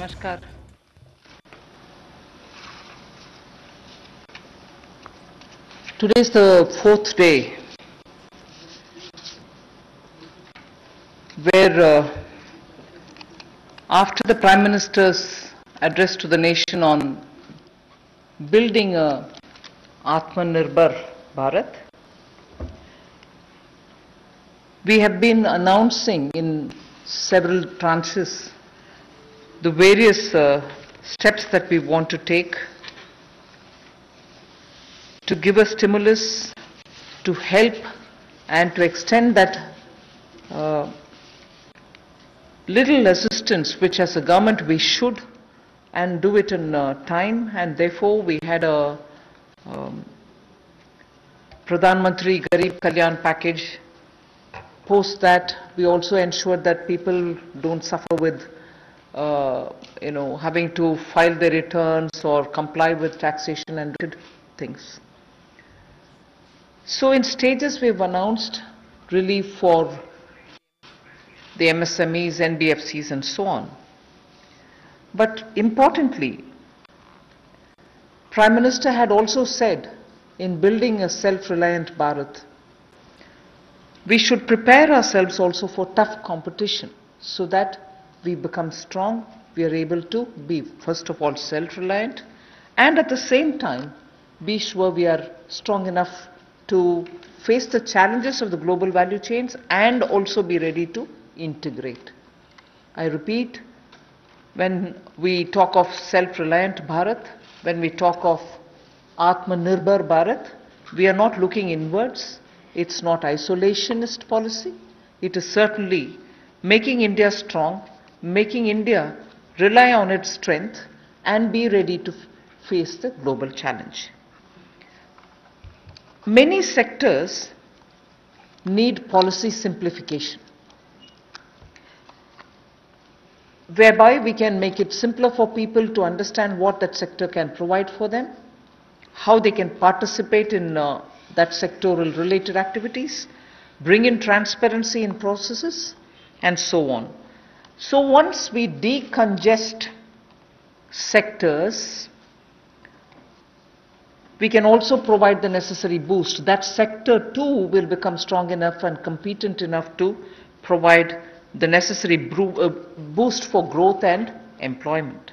Namaskar. Today is the fourth day where, after the Prime Minister's address to the nation on building a Atmanirbhar Bharat, we have been announcing in several tranches the various steps that we want to take to give a stimulus, to help and to extend that little assistance which as a government we should and do it in time, and therefore we had a Pradhan Mantri Garib Kalyan package. Post that, we also ensured that people don't suffer with having to file their returns or comply with taxation and things. So in stages we've announced relief for the MSMEs, NBFCs and so on. But importantly, Prime Minister had also said in building a self-reliant Bharat, we should prepare ourselves also for tough competition so that we become strong, we are able to be first of all self-reliant and at the same time be sure we are strong enough to face the challenges of the global value chains and also be ready to integrate. I repeat, when we talk of self-reliant Bharat, when we talk of Atmanirbhar Bharat, we are not looking inwards. It's not isolationist policy. It is certainly making India strong, making India rely on its strength and be ready to face the global challenge. Many sectors need policy simplification, whereby we can make it simpler for people to understand what that sector can provide for them, how they can participate in that sectoral related activities, bring in transparency in processes, and so on. So once we decongest sectors, we can also provide the necessary boost. That sector too will become strong enough and competent enough to provide the necessary boost for growth and employment.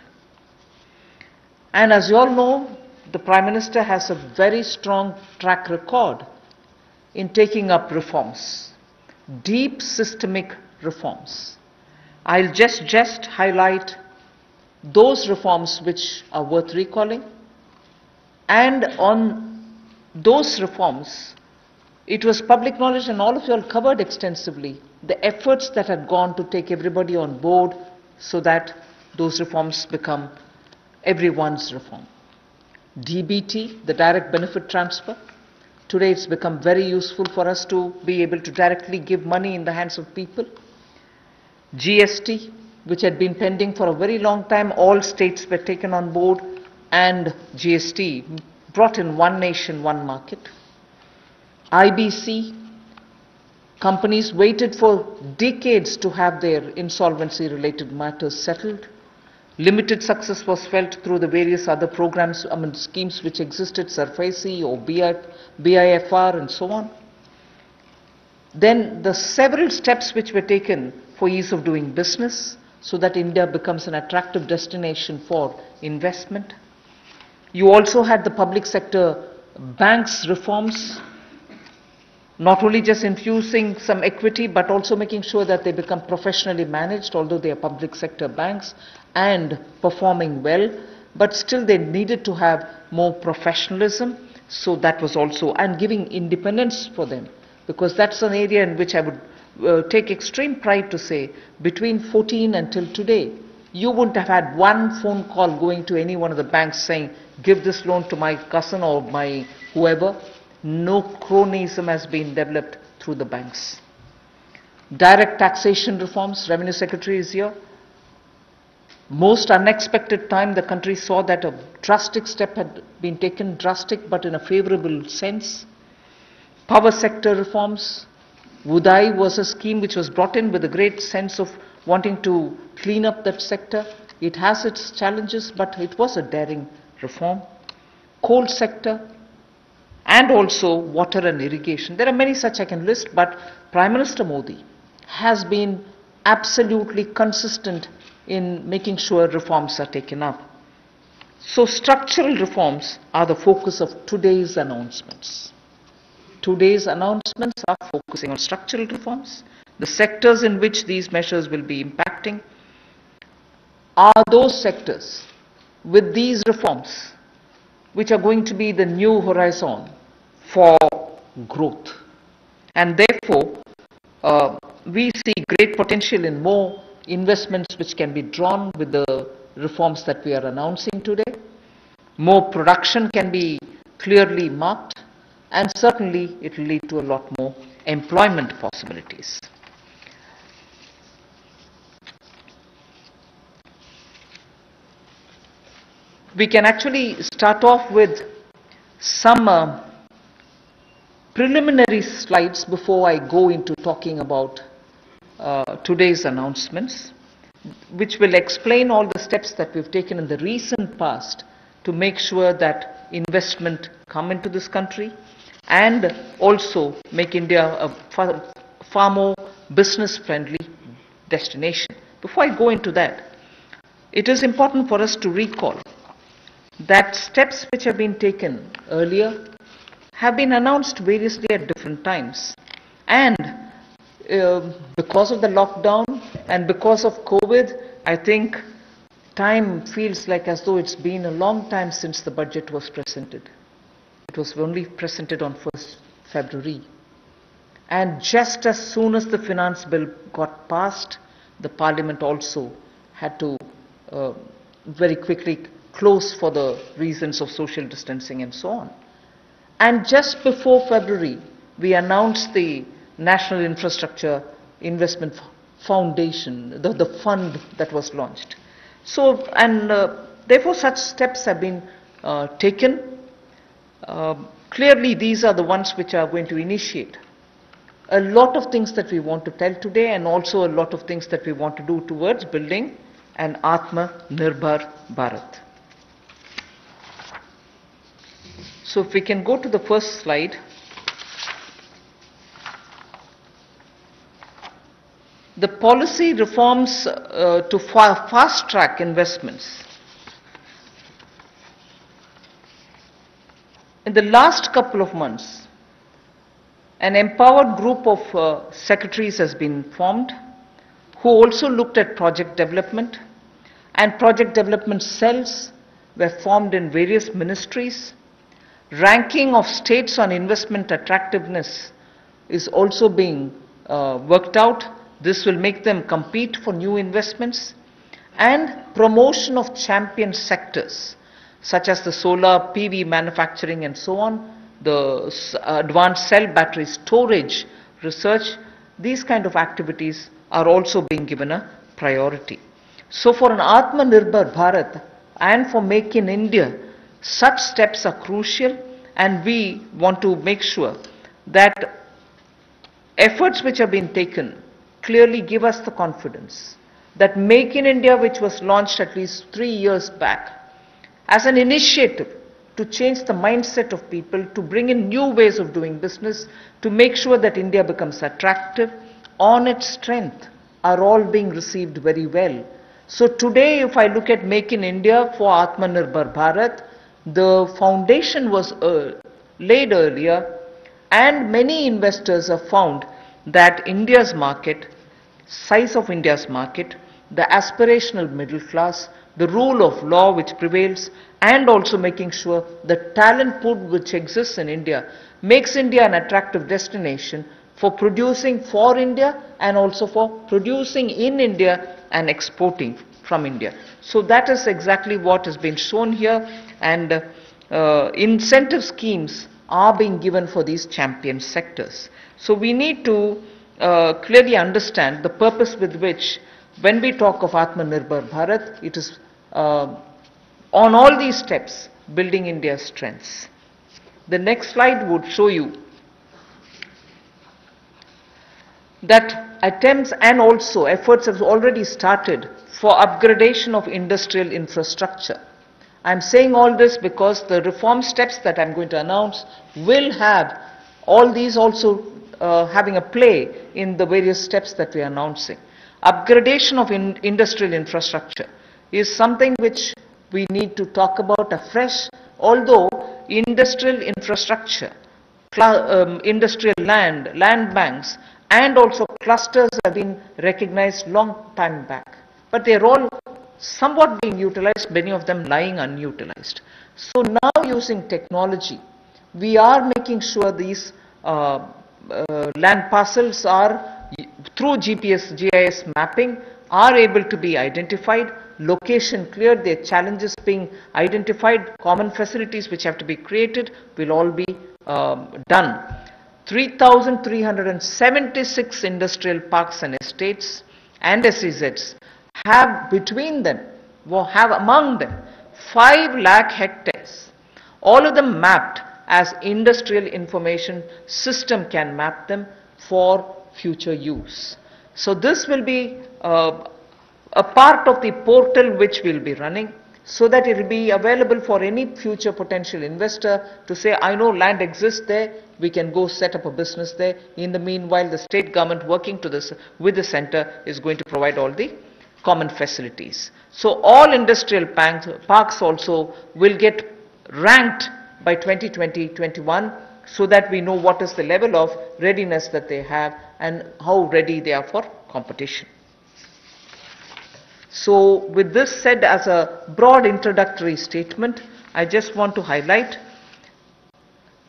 And as you all know, the Prime Minister has a very strong track record in taking up reforms, deep systemic reforms. I'll just highlight those reforms which are worth recalling. And on those reforms, it was public knowledge and all of you all covered extensively the efforts that had gone to take everybody on board so that those reforms become everyone's reform. DBT, the direct benefit transfer. Today it's become very useful for us to be able to directly give money in the hands of people. GST, which had been pending for a very long time, all states were taken on board and GST brought in one nation, one market. IBC, companies waited for decades to have their insolvency related matters settled. Limited success was felt through the various other programs, schemes which existed, SARFAESI or BIFR and so on. Then the several steps which were taken for ease of doing business so that India becomes an attractive destination for investment. You also had the public sector banks reforms, not only just infusing some equity but also making sure that they become professionally managed, although they are public sector banks and performing well, but still they needed to have more professionalism, so that was also, and giving independence for them, because that's an area in which I would take extreme pride to say, between 14 until today, you wouldn't have had one phone call going to any one of the banks saying, give this loan to my cousin or my whoever. No cronyism has been developed through the banks. Direct taxation reforms, Revenue Secretary is here. Most unexpected time, the country saw that a drastic step had been taken, drastic but in a favorable sense. Power sector reforms. Udai was a scheme which was brought in with a great sense of wanting to clean up that sector. It has its challenges, but it was a daring reform. Coal sector and also water and irrigation. There are many such I can list, but Prime Minister Modi has been absolutely consistent in making sure reforms are taken up. So structural reforms are the focus of today's announcements. Today's announcements are focusing on structural reforms. The sectors in which these measures will be impacting are those sectors with these reforms which are going to be the new horizon for growth. And therefore, we see great potential in more investments which can be drawn with the reforms that we are announcing today. More production can be clearly marked, and certainly it will lead to a lot more employment possibilities. We can actually start off with some preliminary slides before I go into talking about today's announcements, which will explain all the steps that we've taken in the recent past to make sure that investment come into this country and also make India a far more business-friendly destination. Before I go into that, it is important for us to recall that steps which have been taken earlier have been announced variously at different times. And because of the lockdown and because of COVID, I think time feels like as though it's been a long time since the budget was presented. It was only presented on 1st February. And just as soon as the finance bill got passed, the Parliament also had to very quickly close for the reasons of social distancing and so on. And just before February, we announced the National Infrastructure Investment Foundation, the fund that was launched. So, and therefore such steps have been taken. Clearly these are the ones which are going to initiate a lot of things that we want to tell today, and also a lot of things that we want to do towards building an Atmanirbhar Bharat. So if we can go to the first slide. The policy reforms to fast-track investments. In the last couple of months, an empowered group of secretaries has been formed who also looked at project development, and project development cells were formed in various ministries. Ranking of states on investment attractiveness is also being worked out. This will make them compete for new investments. And promotion of champion sectors such as the solar PV manufacturing and so on, the advanced cell battery storage research, these kind of activities are also being given a priority. So for an Atmanirbhar Bharat and for Make in India, such steps are crucial, and we want to make sure that efforts which have been taken clearly give us the confidence that Make in India, which was launched at least 3 years back, as an initiative to change the mindset of people, to bring in new ways of doing business, to make sure that India becomes attractive on its strength, are all being received very well. So today, if I look at Make in India for Atmanirbhar Bharat, the foundation was laid earlier, and many investors have found that India's market, size of India's market, the aspirational middle class, the rule of law which prevails, and also making sure the talent pool which exists in India makes India an attractive destination for producing for India and also for producing in India and exporting from India. So that is exactly what has been shown here, and incentive schemes are being given for these champion sectors. So we need to clearly understand the purpose with which, when we talk of Atmanirbhar Bharat, it is on all these steps building India's strengths. The next slide would show you that attempts and also efforts have already started for upgradation of industrial infrastructure. I'm saying all this because the reform steps that I'm going to announce will have all these also having a play in the various steps that we are announcing. Upgradation of industrial infrastructure is something which we need to talk about afresh, although industrial infrastructure, industrial land banks, and also clusters have been recognized long time back. But they're all somewhat being utilized, many of them lying unutilized. So now using technology, we are making sure these land parcels are, through GPS, GIS mapping, are able to be identified, location cleared, their challenges being identified, common facilities which have to be created will all be done. 3,376 industrial parks and estates and SEZs have between them, have among them 5 lakh hectares, all of them mapped as industrial information system can map them for future use. So this will be a part of the portal which will be running, so that it will be available for any future potential investor to say, I know land exists there, we can go set up a business there. In the meanwhile, the state government working with the center is going to provide all the common facilities. So all industrial parks also will get ranked by 2020-21, so that we know what is the level of readiness that they have and how ready they are for competition. So with this said as a broad introductory statement, I just want to highlight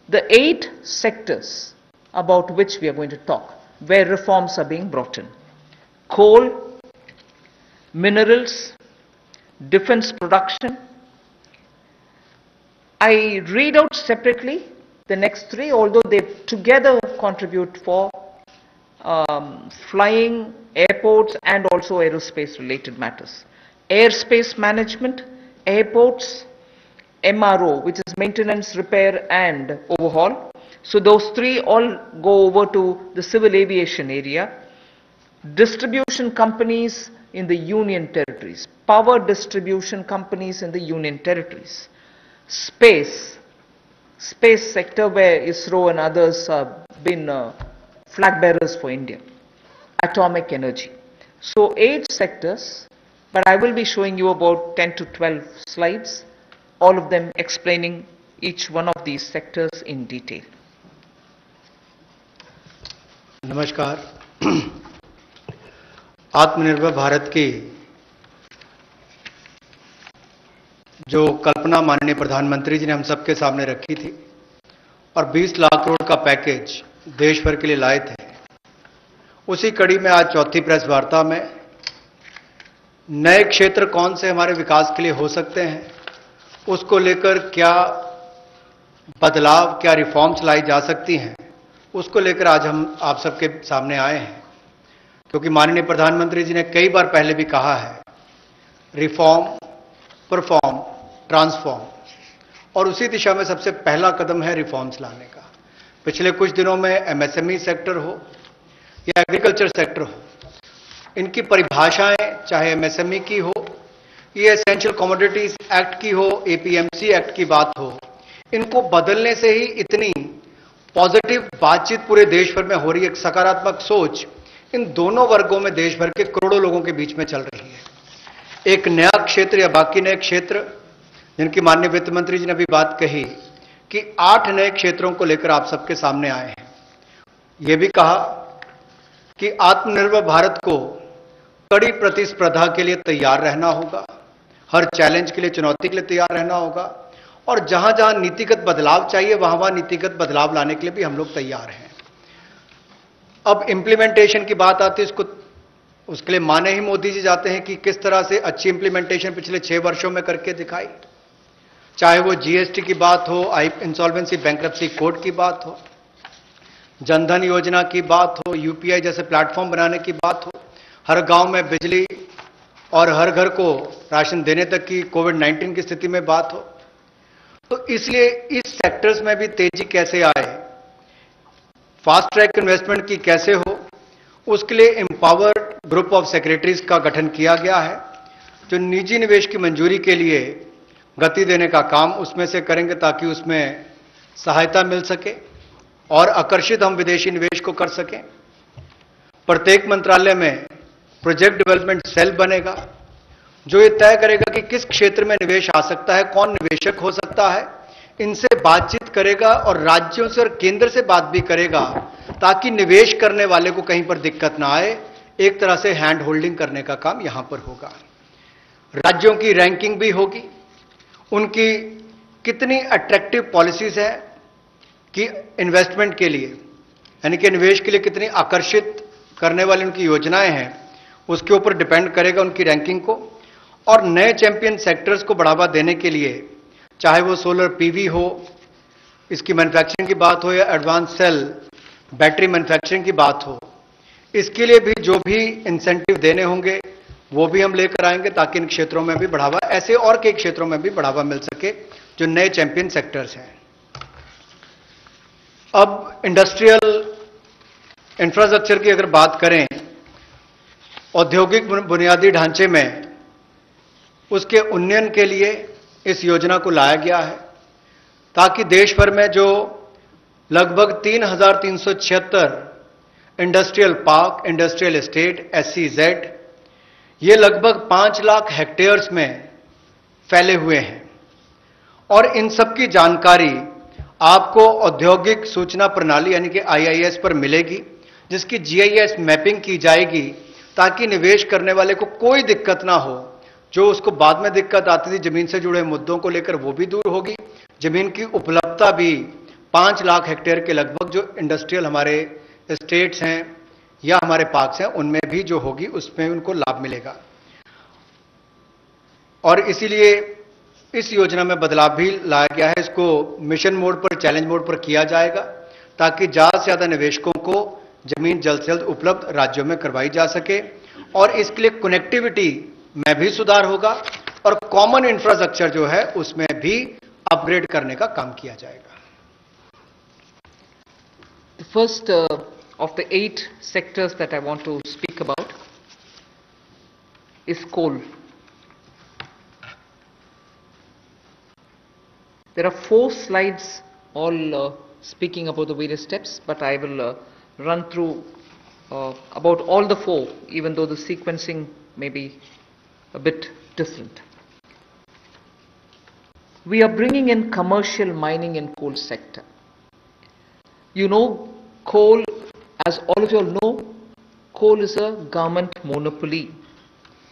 the 8 sectors about which we are going to talk, where reforms are being brought in. Coal, minerals, defense production. I read out separately the next 3, although they together contribute for flying, airports, and also aerospace related matters. Airspace management, airports, MRO, which is maintenance, repair and overhaul. So those 3 all go over to the civil aviation area. Distribution companies in the union territories, power distribution companies in the union territories. Space sector, where ISRO and others have been flag bearers for India. Atomic energy. So 8 sectors, but I will be showing you about 10 to 12 slides, all of them explaining each one of these sectors in detail. नमस्कार। आत्मनिर्भर भारत की जो कल्पना माननीय प्रधानमंत्री जी ने हम सबके सामने रखी थी और 20 लाख करोड़ का पैकेज देश भर के लिए लाए थे, उसी कड़ी में आज चौथी प्रेस वार्ता में नए क्षेत्र कौन से हमारे विकास के लिए हो सकते हैं, उसको लेकर क्या बदलाव, क्या रिफॉर्म्स लाई जा सकती हैं, उसको लेकर आज हम आप सबके सामने आए हैं। क्योंकि माननीय प्रधानमंत्री जी ने कई बार पहले भी कहा है, रिफॉर्म, परफॉर्म, ट्रांसफॉर्म, और उसी दिशा में सबसे पहला कदम है रिफॉर्म्स लाने का। पिछले कुछ दिनों में एमएसएमई सेक्टर हो या एग्रीकल्चर सेक्टर हो, इनकी परिभाषाएं चाहे एमएसएमई की हो, ये एसेंशियल कमोडिटीज एक्ट की हो, एपीएमसी एक्ट की बात हो, इनको बदलने से ही इतनी पॉजिटिव बातचीत पूरे देश भर में हो रही है। एक सकारात्मक सोच इन दोनों वर्गों में देश भर के करोड़ों लोगों के बीच में चल रही है। एक नया क्षेत्र या बाकी नए क्षेत्र, जिनकी माननीय वित्त मंत्री जी ने भी बात कही कि 8 नए क्षेत्रों को लेकर आप सबके सामने आए हैं। यह भी कहा कि आत्मनिर्भर भारत को कड़ी प्रतिस्पर्धा के लिए तैयार रहना होगा, हर चैलेंज के लिए, चुनौती के लिए तैयार रहना होगा, और जहां जहां नीतिगत बदलाव चाहिए वहां वहां नीतिगत बदलाव लाने के लिए भी हम लोग तैयार हैं। अब इंप्लीमेंटेशन की बात आती है, उसके लिए माने ही मोदी जी जाते हैं कि किस तरह से अच्छी इंप्लीमेंटेशन पिछले 6 वर्षों में करके दिखाई। चाहे वो जीएसटी की बात हो, इंसॉल्वेंसी बैंक्रप्सी कोड की बात हो, जनधन योजना की बात हो, यूपीआई जैसे प्लेटफॉर्म बनाने की बात हो, हर गांव में बिजली और हर घर को राशन देने तक की कोविड-19 की स्थिति में बात हो। तो इसलिए इस सेक्टर्स में भी तेजी कैसे आए, फास्ट ट्रैक इन्वेस्टमेंट की कैसे हो, उसके लिए एम्पावर्ड ग्रुप ऑफ सेक्रेटरीज का गठन किया गया है, जो निजी निवेश की मंजूरी के लिए गति देने का काम उसमें से करेंगे ताकि उसमें सहायता मिल सके और आकर्षित हम विदेशी निवेश को कर सकें। प्रत्येक मंत्रालय में प्रोजेक्ट डेवलपमेंट सेल बनेगा, जो ये तय करेगा कि किस क्षेत्र में निवेश आ सकता है, कौन निवेशक हो सकता है, इनसे बातचीत करेगा और राज्यों से और केंद्र से बात भी करेगा ताकि निवेश करने वाले को कहीं पर दिक्कत ना आए। एक तरह से हैंड होल्डिंग करने का काम यहां पर होगा। राज्यों की रैंकिंग भी होगी, उनकी कितनी अट्रैक्टिव पॉलिसीज है कि इन्वेस्टमेंट के लिए, यानी कि निवेश के लिए कितनी आकर्षित करने वाली उनकी योजनाएं हैं, उसके ऊपर डिपेंड करेगा उनकी रैंकिंग को। और नए चैंपियन सेक्टर्स को बढ़ावा देने के लिए, चाहे वो सोलर पीवी हो, इसकी मैन्युफैक्चरिंग की बात हो, या एडवांस सेल बैटरी मैन्युफैक्चरिंग की बात हो, इसके लिए भी जो भी इंसेंटिव देने होंगे वो भी हम लेकर आएंगे ताकि इन क्षेत्रों में भी बढ़ावा, ऐसे और कई क्षेत्रों में भी बढ़ावा मिल सके जो नए चैंपियन सेक्टर्स हैं। अब इंडस्ट्रियल इंफ्रास्ट्रक्चर की अगर बात करें, औद्योगिक बुनियादी ढांचे में उसके उन्नयन के लिए इस योजना को लाया गया है ताकि देश भर में जो लगभग 3,376 industrial park, industrial estate, SCZ, ये लगभग 5 लाख हेक्टेयर्स में फैले हुए हैं और इन सब की जानकारी आपको औद्योगिक सूचना प्रणाली यानी कि आईआईएस पर मिलेगी, जिसकी जीआईएस मैपिंग की जाएगी ताकि निवेश करने वाले को कोई दिक्कत ना हो। जो उसको बाद में दिक्कत आती थी जमीन से जुड़े मुद्दों को लेकर, वो भी दूर होगी। जमीन की उपलब्धता भी 5 लाख हेक्टेयर के लगभग जो इंडस्ट्रियल हमारे स्टेट्स हैं या हमारे पार्क्स हैं उनमें भी जो होगी उसमें उनको लाभ मिलेगा। और इसीलिए इस योजना में बदलाव भी लाया गया है। इसको मिशन मोड पर, चैलेंज मोड पर किया जाएगा ताकि ज्यादा से ज्यादा निवेशकों को जमीन जल्द से जल्द उपलब्ध राज्यों में करवाई जा सके और इसके लिए कनेक्टिविटी में भी सुधार होगा और कॉमन इंफ्रास्ट्रक्चर जो है उसमें भी अपग्रेड करने का काम किया जाएगा। The first of the 8 sectors that I want to speak about is coal. There are 4 slides all speaking about the various steps, but I will run through about all the 4, even though the sequencing may be a bit different. We are bringing in commercial mining in coal sector. You know, coal, as all of you all know, coal is a government monopoly.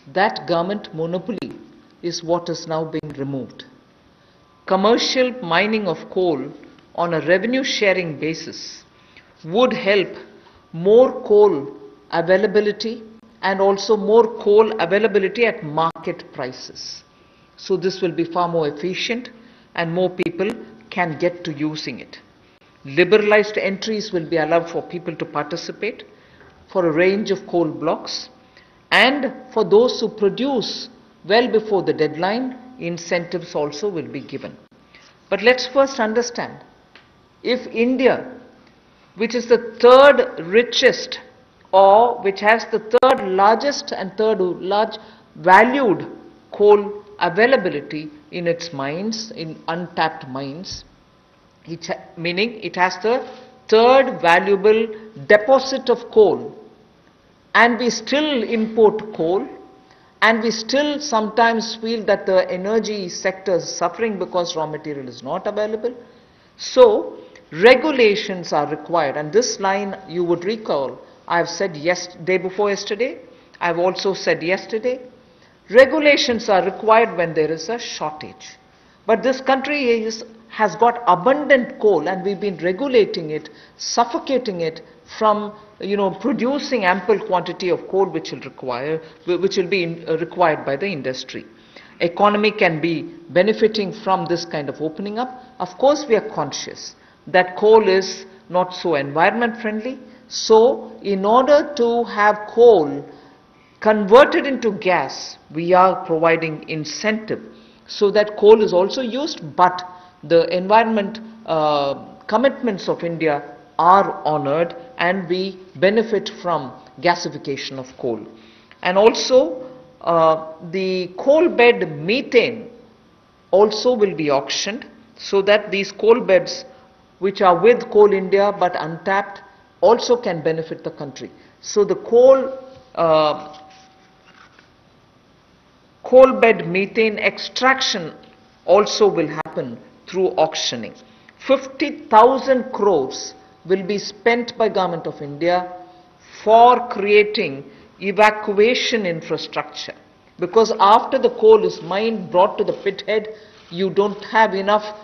That government monopoly is what is now being removed. Commercial mining of coal on a revenue sharing basis would help more coal availability and also more coal availability at market prices. So this will be far more efficient and more people can get to using it. Liberalized entries will be allowed for people to participate for a range of coal blocks, and for those who produce well before the deadline, incentives also will be given. But let's first understand, if India, which is the 3rd richest or which has the 3rd largest and 3rd large valued coal availability in its mines, in untapped mines, meaning it has the 3rd valuable deposit of coal, and we still import coal, and we still sometimes feel that the energy sector is suffering because raw material is not available. So regulations are required, and this line you would recall I have said day before yesterday, I have also said yesterday, regulations are required when there is a shortage. But this country has got abundant coal, and we've been regulating it, suffocating it from producing ample quantity of coal which will be required by the industry. Economy can be benefiting from this kind of opening up. Of course, we are conscious that coal is not so environment friendly. So in order to have coal converted into gas, we are providing incentive so that coal is also used, but the environment commitments of India are honored and we benefit from gasification of coal. And also, the coal bed methane also will be auctioned, so that these coal beds which are with Coal India but untapped also can benefit the country. So the coal bed methane extraction also will happen through auctioning. 50,000 crores will be spent by Government of India for creating evacuation infrastructure, because after the coal is mined, brought to the pit head, you don't have enough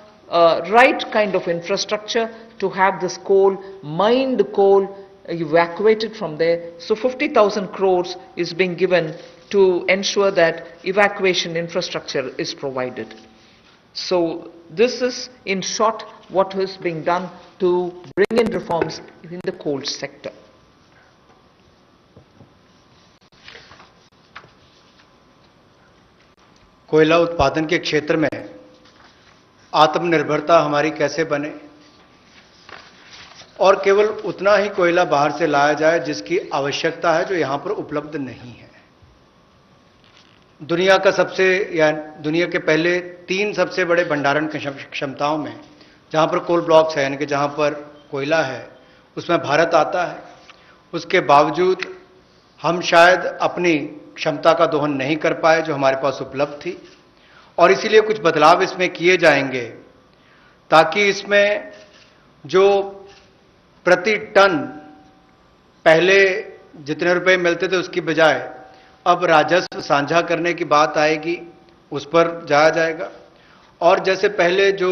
right kind of infrastructure to have this coal, mined coal, evacuated from there. So 50,000 crores is being given to ensure that evacuation infrastructure is provided. So this is, in short, what is being done to bring in reforms in the coal sector. कोयला उत्पादन के क्षेत्र में आत्मनिर्भरता हमारी कैसे बने और केवल उतना ही कोयला बाहर से लाया जाए जिसकी आवश्यकता है, जो यहां पर उपलब्ध नहीं है। दुनिया का दुनिया के पहले 3 सबसे बड़े भंडारण क्षमताओं में जहां पर कोल ब्लॉक्स है, यानी कि जहां पर कोयला है, उसमें भारत आता है। उसके बावजूद हम शायद अपनी क्षमता का दोहन नहीं कर पाए जो हमारे पास उपलब्ध थी, और इसीलिए कुछ बदलाव इसमें किए जाएंगे ताकि इसमें जो प्रति टन पहले जितने रुपए मिलते थे उसकी बजाय अब राजस्व साझा करने की बात आएगी, उस पर जाया जाएगा। और जैसे पहले जो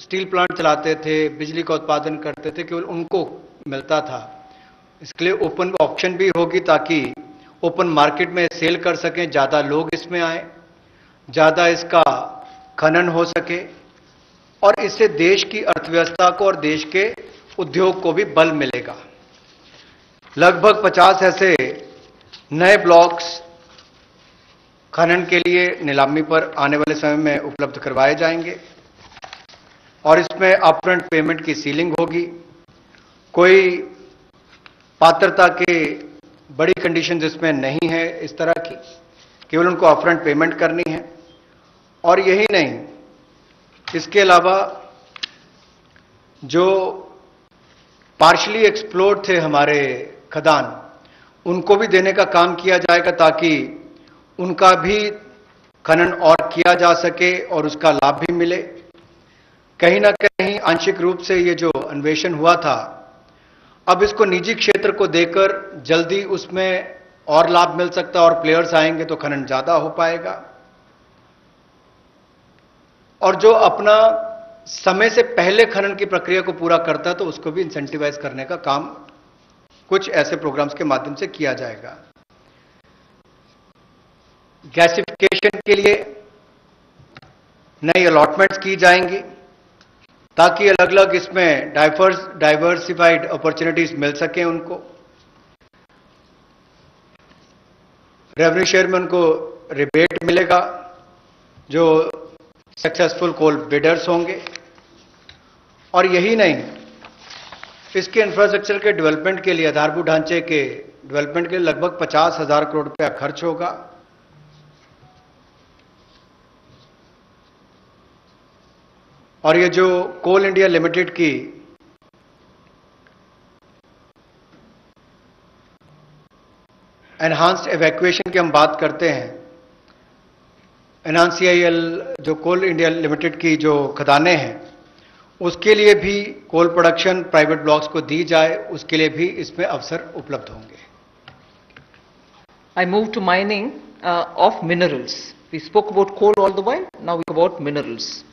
स्टील प्लांट चलाते थे, बिजली का उत्पादन करते थे, केवल उनको मिलता था, इसके लिए ओपन ऑक्शन भी होगी ताकि ओपन मार्केट में सेल कर सकें, ज्यादा लोग इसमें आए, ज्यादा इसका खनन हो सके, और इससे देश की अर्थव्यवस्था को और देश के उद्योग को भी बल मिलेगा। लगभग 50 ऐसे नए ब्लॉक्स खनन के लिए नीलामी पर आने वाले समय में उपलब्ध करवाए जाएंगे, और इसमें अपफ्रंट पेमेंट की सीलिंग होगी। कोई पात्रता के बड़ी कंडीशन इसमें नहीं है इस तरह की, केवल उनको अपफ्रंट पेमेंट करनी है। और यही नहीं, इसके अलावा जो पार्शली एक्सप्लोर्ड थे हमारे खदान, उनको भी देने का काम किया जाएगा ताकि उनका भी खनन और किया जा सके और उसका लाभ भी मिले। कहीं ना कहीं आंशिक रूप से ये जो अन्वेषण हुआ था, अब इसको निजी क्षेत्र को देकर जल्दी उसमें और लाभ मिल सकता है, और प्लेयर्स आएंगे तो खनन ज्यादा हो पाएगा। और जो अपना समय से पहले खनन की प्रक्रिया को पूरा करता है तो उसको भी इंसेंटिवाइज करने का काम कुछ ऐसे प्रोग्राम्स के माध्यम से किया जाएगा। गैसिफिकेशन के लिए नई अलॉटमेंट्स की जाएंगी ताकि अलग अलग इसमें डाइवर्सिफाइड अपॉर्चुनिटीज मिल सके उनको। रेवेन्यू शेयर में उनको रिबेट मिलेगा जो सक्सेसफुल कोल बिडर्स होंगे। और यही नहीं, इसके इंफ्रास्ट्रक्चर के डेवलपमेंट के लिए, आधारभूत ढांचे के डेवलपमेंट के लिए लगभग 50,000 करोड़ रुपया खर्च होगा। और ये जो कोल इंडिया लिमिटेड की एनहांस्ड एवैक्यूएशन की हम बात करते हैं, एनहांस-CIL जो कोल इंडिया लिमिटेड की जो खदानें हैं, उसके लिए भी कोल प्रोडक्शन प्राइवेट ब्लॉक्स को दी जाए, उसके लिए भी इसमें अवसर उपलब्ध होंगे। I move to mining of minerals. We spoke about coal all the while, now we talk about minerals.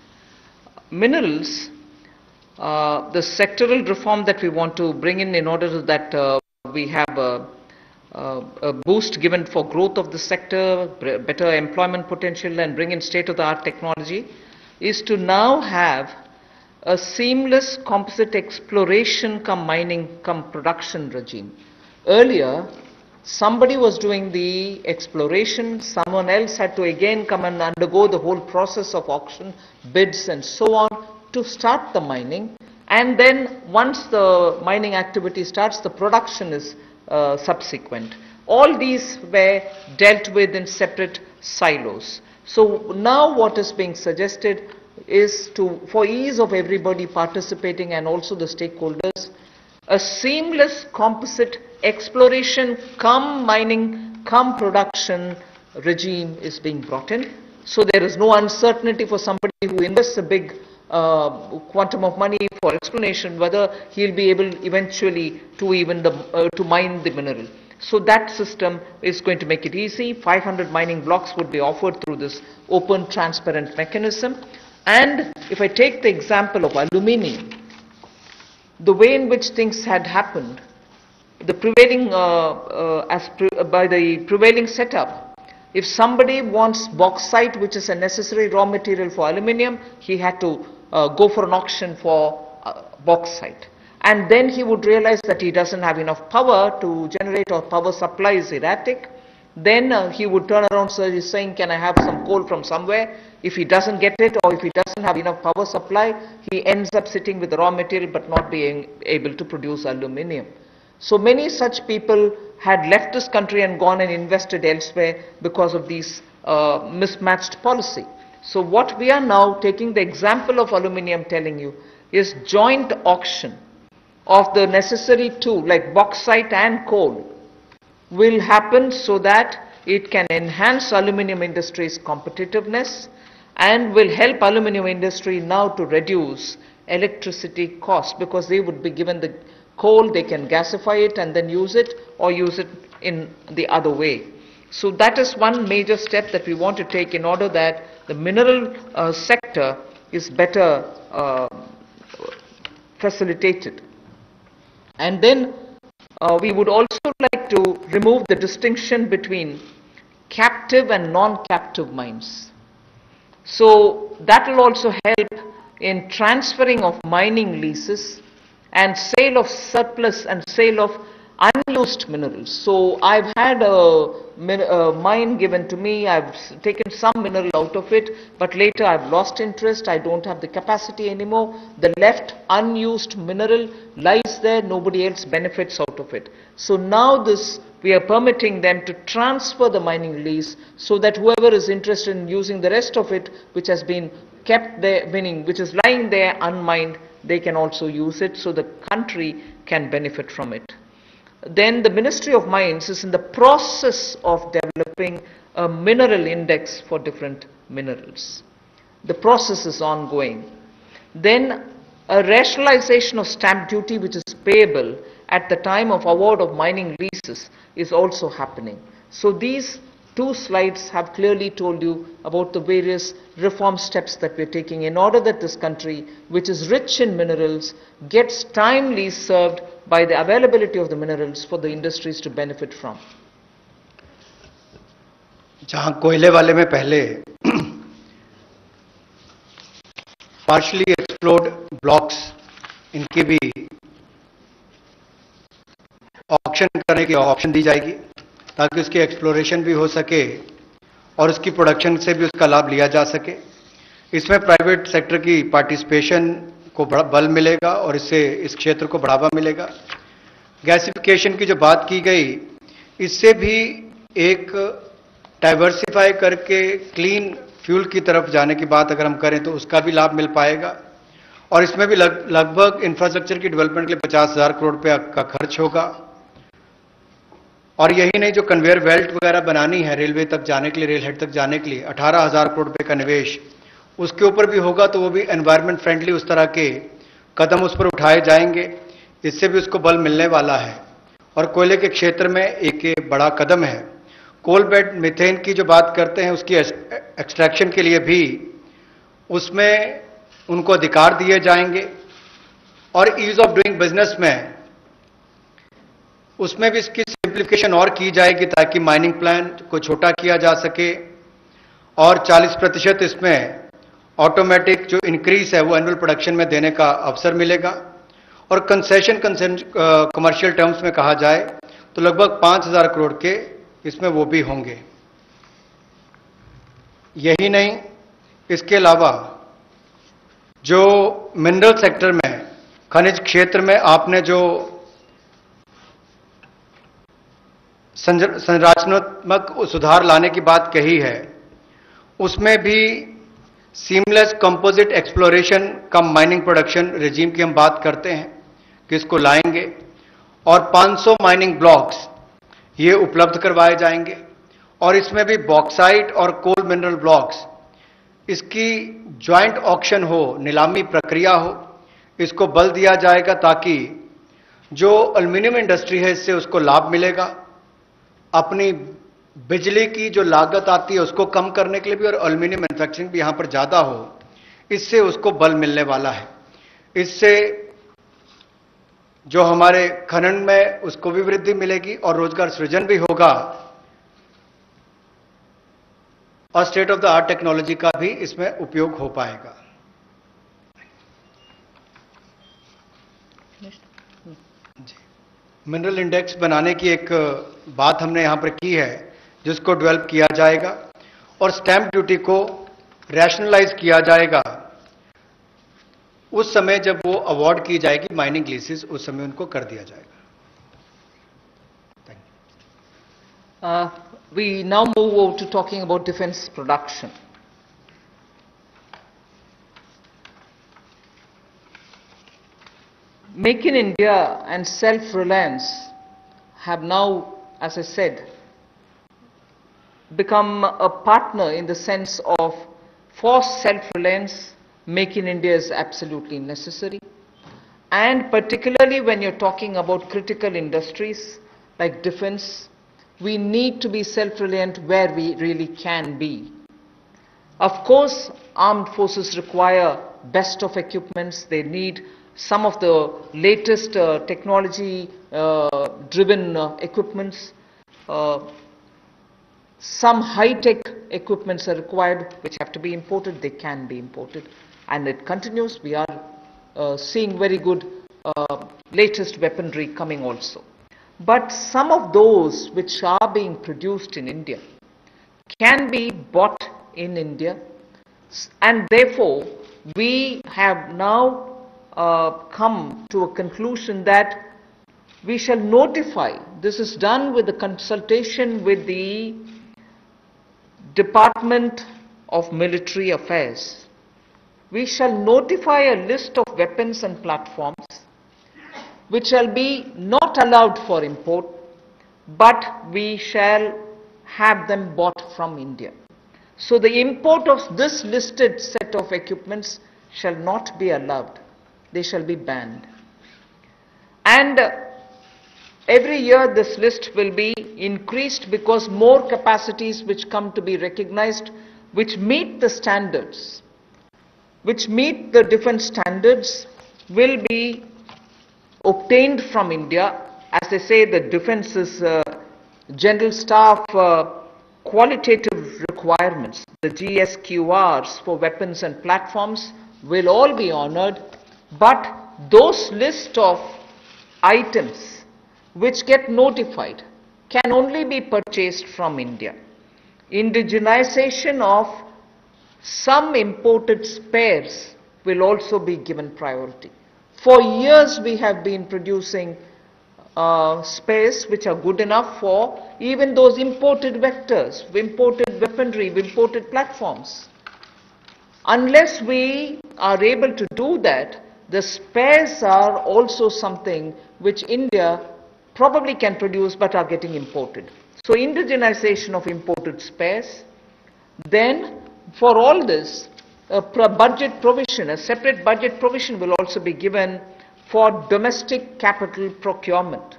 Minerals, the sectoral reform that we want to bring in order that we have a boost given for growth of the sector, better employment potential, and bring in state-of-the-art technology, is to now have a seamless composite exploration cum mining cum production regime. Earlier, somebody was doing the exploration, someone else had to again come and undergo the whole process of auction, bids and so on to start the mining, and then once the mining activity starts, the production is subsequent. All these were dealt with in separate silos. So now what is being suggested is to, for ease of everybody participating and also the stakeholders, a seamless composite exploration cum mining cum production regime is being brought in. So there is no uncertainty for somebody who invests a big quantum of money for exploration whether he'll be able eventually to even to mine the mineral. So that system is going to make it easy. 500 mining blocks would be offered through this open, transparent mechanism. And if I take the example of aluminium, the way in which things had happened, the prevailing, by the prevailing setup, if somebody wants bauxite, which is a necessary raw material for aluminium, he had to go for an auction for bauxite. And then he would realize that he doesn't have enough power to generate, or power supply is erratic. Then he would turn around saying, can I have some coal from somewhere? If he doesn't get it, or if he doesn't have enough power supply, he ends up sitting with the raw material but not being able to produce aluminium. So many such people had left this country and gone and invested elsewhere because of these mismatched policy. So what we are now taking the example of aluminium telling you is joint auction of the necessary two, like bauxite and coal, will happen so that it can enhance aluminium industry's competitiveness and will help aluminium industry now to reduce electricity costs, because they would be given the coal, they can gasify it and then use it, or use it in the other way. So that is one major step that we want to take in order that the mineral sector is better facilitated. And then we would also like to remove the distinction between captive and non-captive mines. So that will also help in transferring of mining leases and sale of surplus and sale of unused minerals. So I've had a mine given to me, I've taken some mineral out of it, but later I've lost interest, I don't have the capacity anymore. The left unused mineral lies there, nobody else benefits out of it. So now we are permitting them to transfer the mining lease so that whoever is interested in using the rest of it, which has been kept there, meaning which is lying there unmined, they can also use it, so the country can benefit from it. Then the Ministry of Mines is in the process of developing a mineral index for different minerals. The process is ongoing. Then a rationalization of stamp duty, which is payable at the time of award of mining leases, is also happening. So these two slides have clearly told you about the various reform steps that we're taking in order that this country, which is rich in minerals, gets timely served by the availability of the minerals for the industries to benefit from. जहां कोयले वाले में पहले partially explored blocks, इनकी भी auction करने की option दी जाएगी ताकि उसकी एक्सप्लोरेशन भी हो सके और उसकी प्रोडक्शन से भी उसका लाभ लिया जा सके। इसमें प्राइवेट सेक्टर की पार्टिसिपेशन को बल मिलेगा और इससे इस क्षेत्र को बढ़ावा मिलेगा। गैसिफिकेशन की जो बात की गई, इससे भी एक डाइवर्सिफाई करके क्लीन फ्यूल की तरफ जाने की बात अगर हम करें तो उसका भी लाभ मिल पाएगा। और इसमें भी लगभग इंफ्रास्ट्रक्चर की डेवलपमेंट के लिए 50,000 करोड़ रुपया का खर्च होगा। और यही नहीं, जो कन्वेयर बेल्ट वगैरह बनानी है रेलवे तक जाने के लिए, रेल हेड तक जाने के लिए 18,000 करोड़ रुपए का निवेश उसके ऊपर भी होगा, तो वो भी एनवायरमेंट फ्रेंडली उस तरह के कदम उस पर उठाए जाएंगे, इससे भी उसको बल मिलने वाला है। और कोयले के क्षेत्र में एक बड़ा कदम है। कोल बेड मीथेन की जो बात करते हैं, उसकी एक्सट्रैक्शन के लिए भी उसमें उनको अधिकार दिए जाएंगे। और ईज ऑफ डूइंग बिजनेस में उसमें भी इसकी सिंप्लीफिकेशन और की जाएगी ताकि माइनिंग प्लान को छोटा किया जा सके और 40% इसमें ऑटोमेटिक जो इंक्रीज है वो एनुअल प्रोडक्शन में देने का अवसर मिलेगा। और कंसेशन कमर्शियल टर्म्स में कहा जाए तो लगभग 5,000 करोड़ के इसमें वो भी होंगे। यही नहीं, इसके अलावा जो मिनरल सेक्टर में, खनिज क्षेत्र में आपने जो संरचनात्मक सुधार लाने की बात कही है, उसमें भी seamless composite exploration cum mining production regime की हम बात करते हैं कि इसको लाएंगे और 500 माइनिंग ब्लॉक्स ये उपलब्ध करवाए जाएंगे और इसमें भी बॉक्साइट और कोल मिनरल ब्लॉक्स इसकी ज्वाइंट ऑक्शन हो, नीलामी प्रक्रिया हो, इसको बल दिया जाएगा ताकि जो एल्युमिनियम इंडस्ट्री है इससे उसको लाभ मिलेगा, अपनी बिजली की जो लागत आती है उसको कम करने के लिए भी और एल्युमिनियम मैन्युफैक्चरिंग भी यहां पर ज्यादा हो, इससे उसको बल मिलने वाला है। इससे जो हमारे खनन में उसको भी वृद्धि मिलेगी और रोजगार सृजन भी होगा और state of the art technology का भी इसमें उपयोग हो पाएगा। जी, मिनरल इंडेक्स बनाने की एक बात हमने यहां पर की है जिसको डेवलप किया जाएगा और स्टैंप ड्यूटी को रैशनलाइज किया जाएगा उस समय जब वो अवार्ड की जाएगी माइनिंग लीसेस, उस समय उनको कर दिया जाएगा। We now move over to talking about defense production. Make in India and self-reliance have now, as I said, become a partner in the sense of for self-reliance, Make in India is absolutely necessary. And particularly when you're talking about critical industries like defense, we need to be self-reliant where we really can be. Of course, armed forces require best of equipments. They need some of the latest technology-driven equipments. Some high-tech equipments are required which have to be imported. They can be imported. And it continues. We are seeing very good latest weaponry coming also. But some of those which are being produced in India can be bought in India, and therefore we have now come to a conclusion that we shall notify. This is done with the consultation with the Department of Military Affairs. We shall notify a list of weapons and platforms which shall be not allowed for import, but we shall have them bought from India. So the import of this listed set of equipments shall not be allowed. They shall be banned. And every year this list will be increased because more capacities which come to be recognized, which meet the standards, which meet the defense standards, will be obtained from India. As they say, the defense is general staff qualitative requirements. The GSQRs for weapons and platforms will all be honored, but those list of items which get notified can only be purchased from India. Indigenization of some imported spares will also be given priority. For years we have been producing spares which are good enough for even those imported vectors, imported weaponry, imported platforms. Unless we are able to do that, the spares are also something which India probably can produce but are getting imported. So indigenization of imported spares. Then for all this, a budget provision, a separate budget provision will also be given for domestic capital procurement.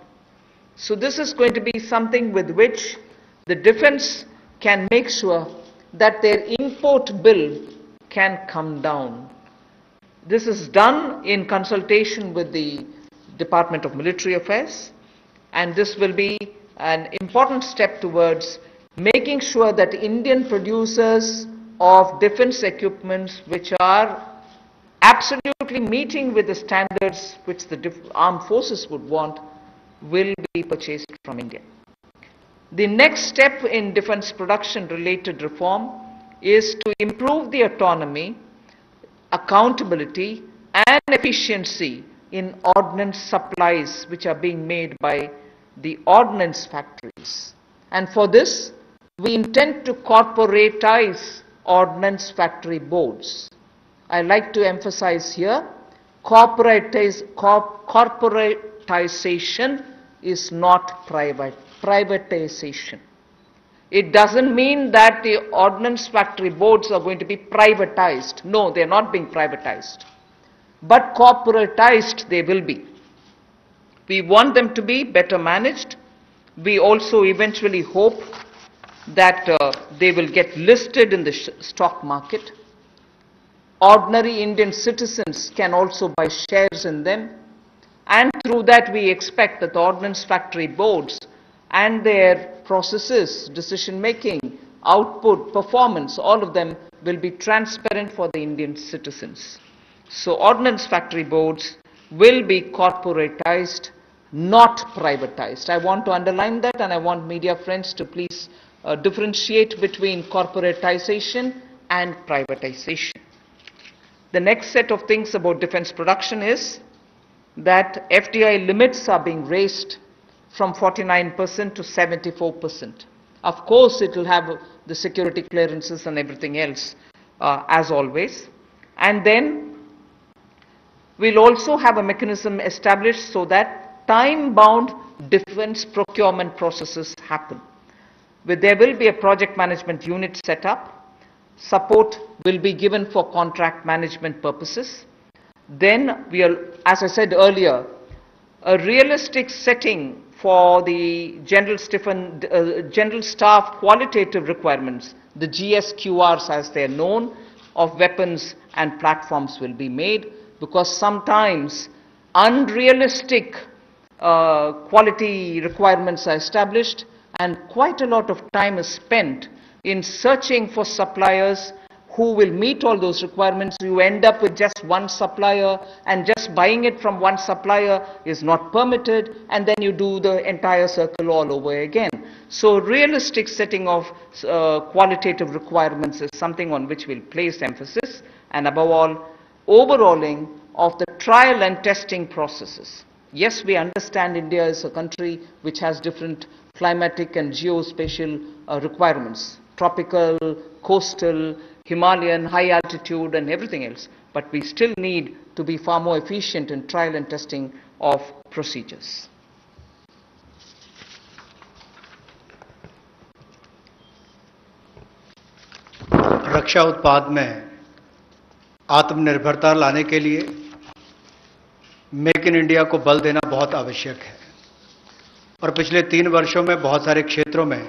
So this is going to be something with which the defense can make sure that their import bill can come down. This is done in consultation with the Department of Military Affairs, and this will be an important step towards making sure that Indian producers of defense equipments which are absolutely meeting with the standards which the armed forces would want will be purchased from India. The next step in defense production related reform is to improve the autonomy, accountability and efficiency in ordnance supplies which are being made by the ordnance factories. And for this, we intend to corporatize ordnance factory boards. I like to emphasize here, corporatization is not privatization. It doesn't mean that the ordnance factory boards are going to be privatized. No, they're not being privatized. But corporatized they will be. We want them to be better managed. We also eventually hope that they will get listed in the stock market. Ordinary Indian citizens can also buy shares in them. And through that we expect that the ordnance factory boards and their processes, decision making, output, performance, all of them will be transparent for the Indian citizens. So ordnance factory boards will be corporatized, not privatized. I want to underline that, and I want media friends to please differentiate between corporatization and privatization. The next set of things about defense production is that FDI limits are being raised from 49% to 74%. Of course, it will have the security clearances and everything else, as always. And then we'll also have a mechanism established so that time-bound defense procurement processes happen. There will be a project management unit set up. Support will be given for contract management purposes. Then as I said earlier, a realistic setting for the general staff qualitative requirements, the GSQRs as they're known, of weapons and platforms will be made, because sometimes unrealistic quality requirements are established and quite a lot of time is spent in searching for suppliers who will meet all those requirements. You end up with just one supplier, and just buying it from one supplier is not permitted, and then you do the entire circle all over again. So realistic setting of qualitative requirements is something on which we'll place emphasis, and above all, overhauling of the trial and testing processes. Yes, we understand India is a country which has different climatic and geospatial requirements, tropical, coastal, Himalayan, high altitude and everything else. But we still need to be far more efficient in trial and testing of procedures. रक्षा उत्पाद में आत्मनिर्भरता लाने के लिए make in India को बल देना बहुत आवश्यक है, और पिछले 3 वर्षों में बहुत सारे क्षेत्रों में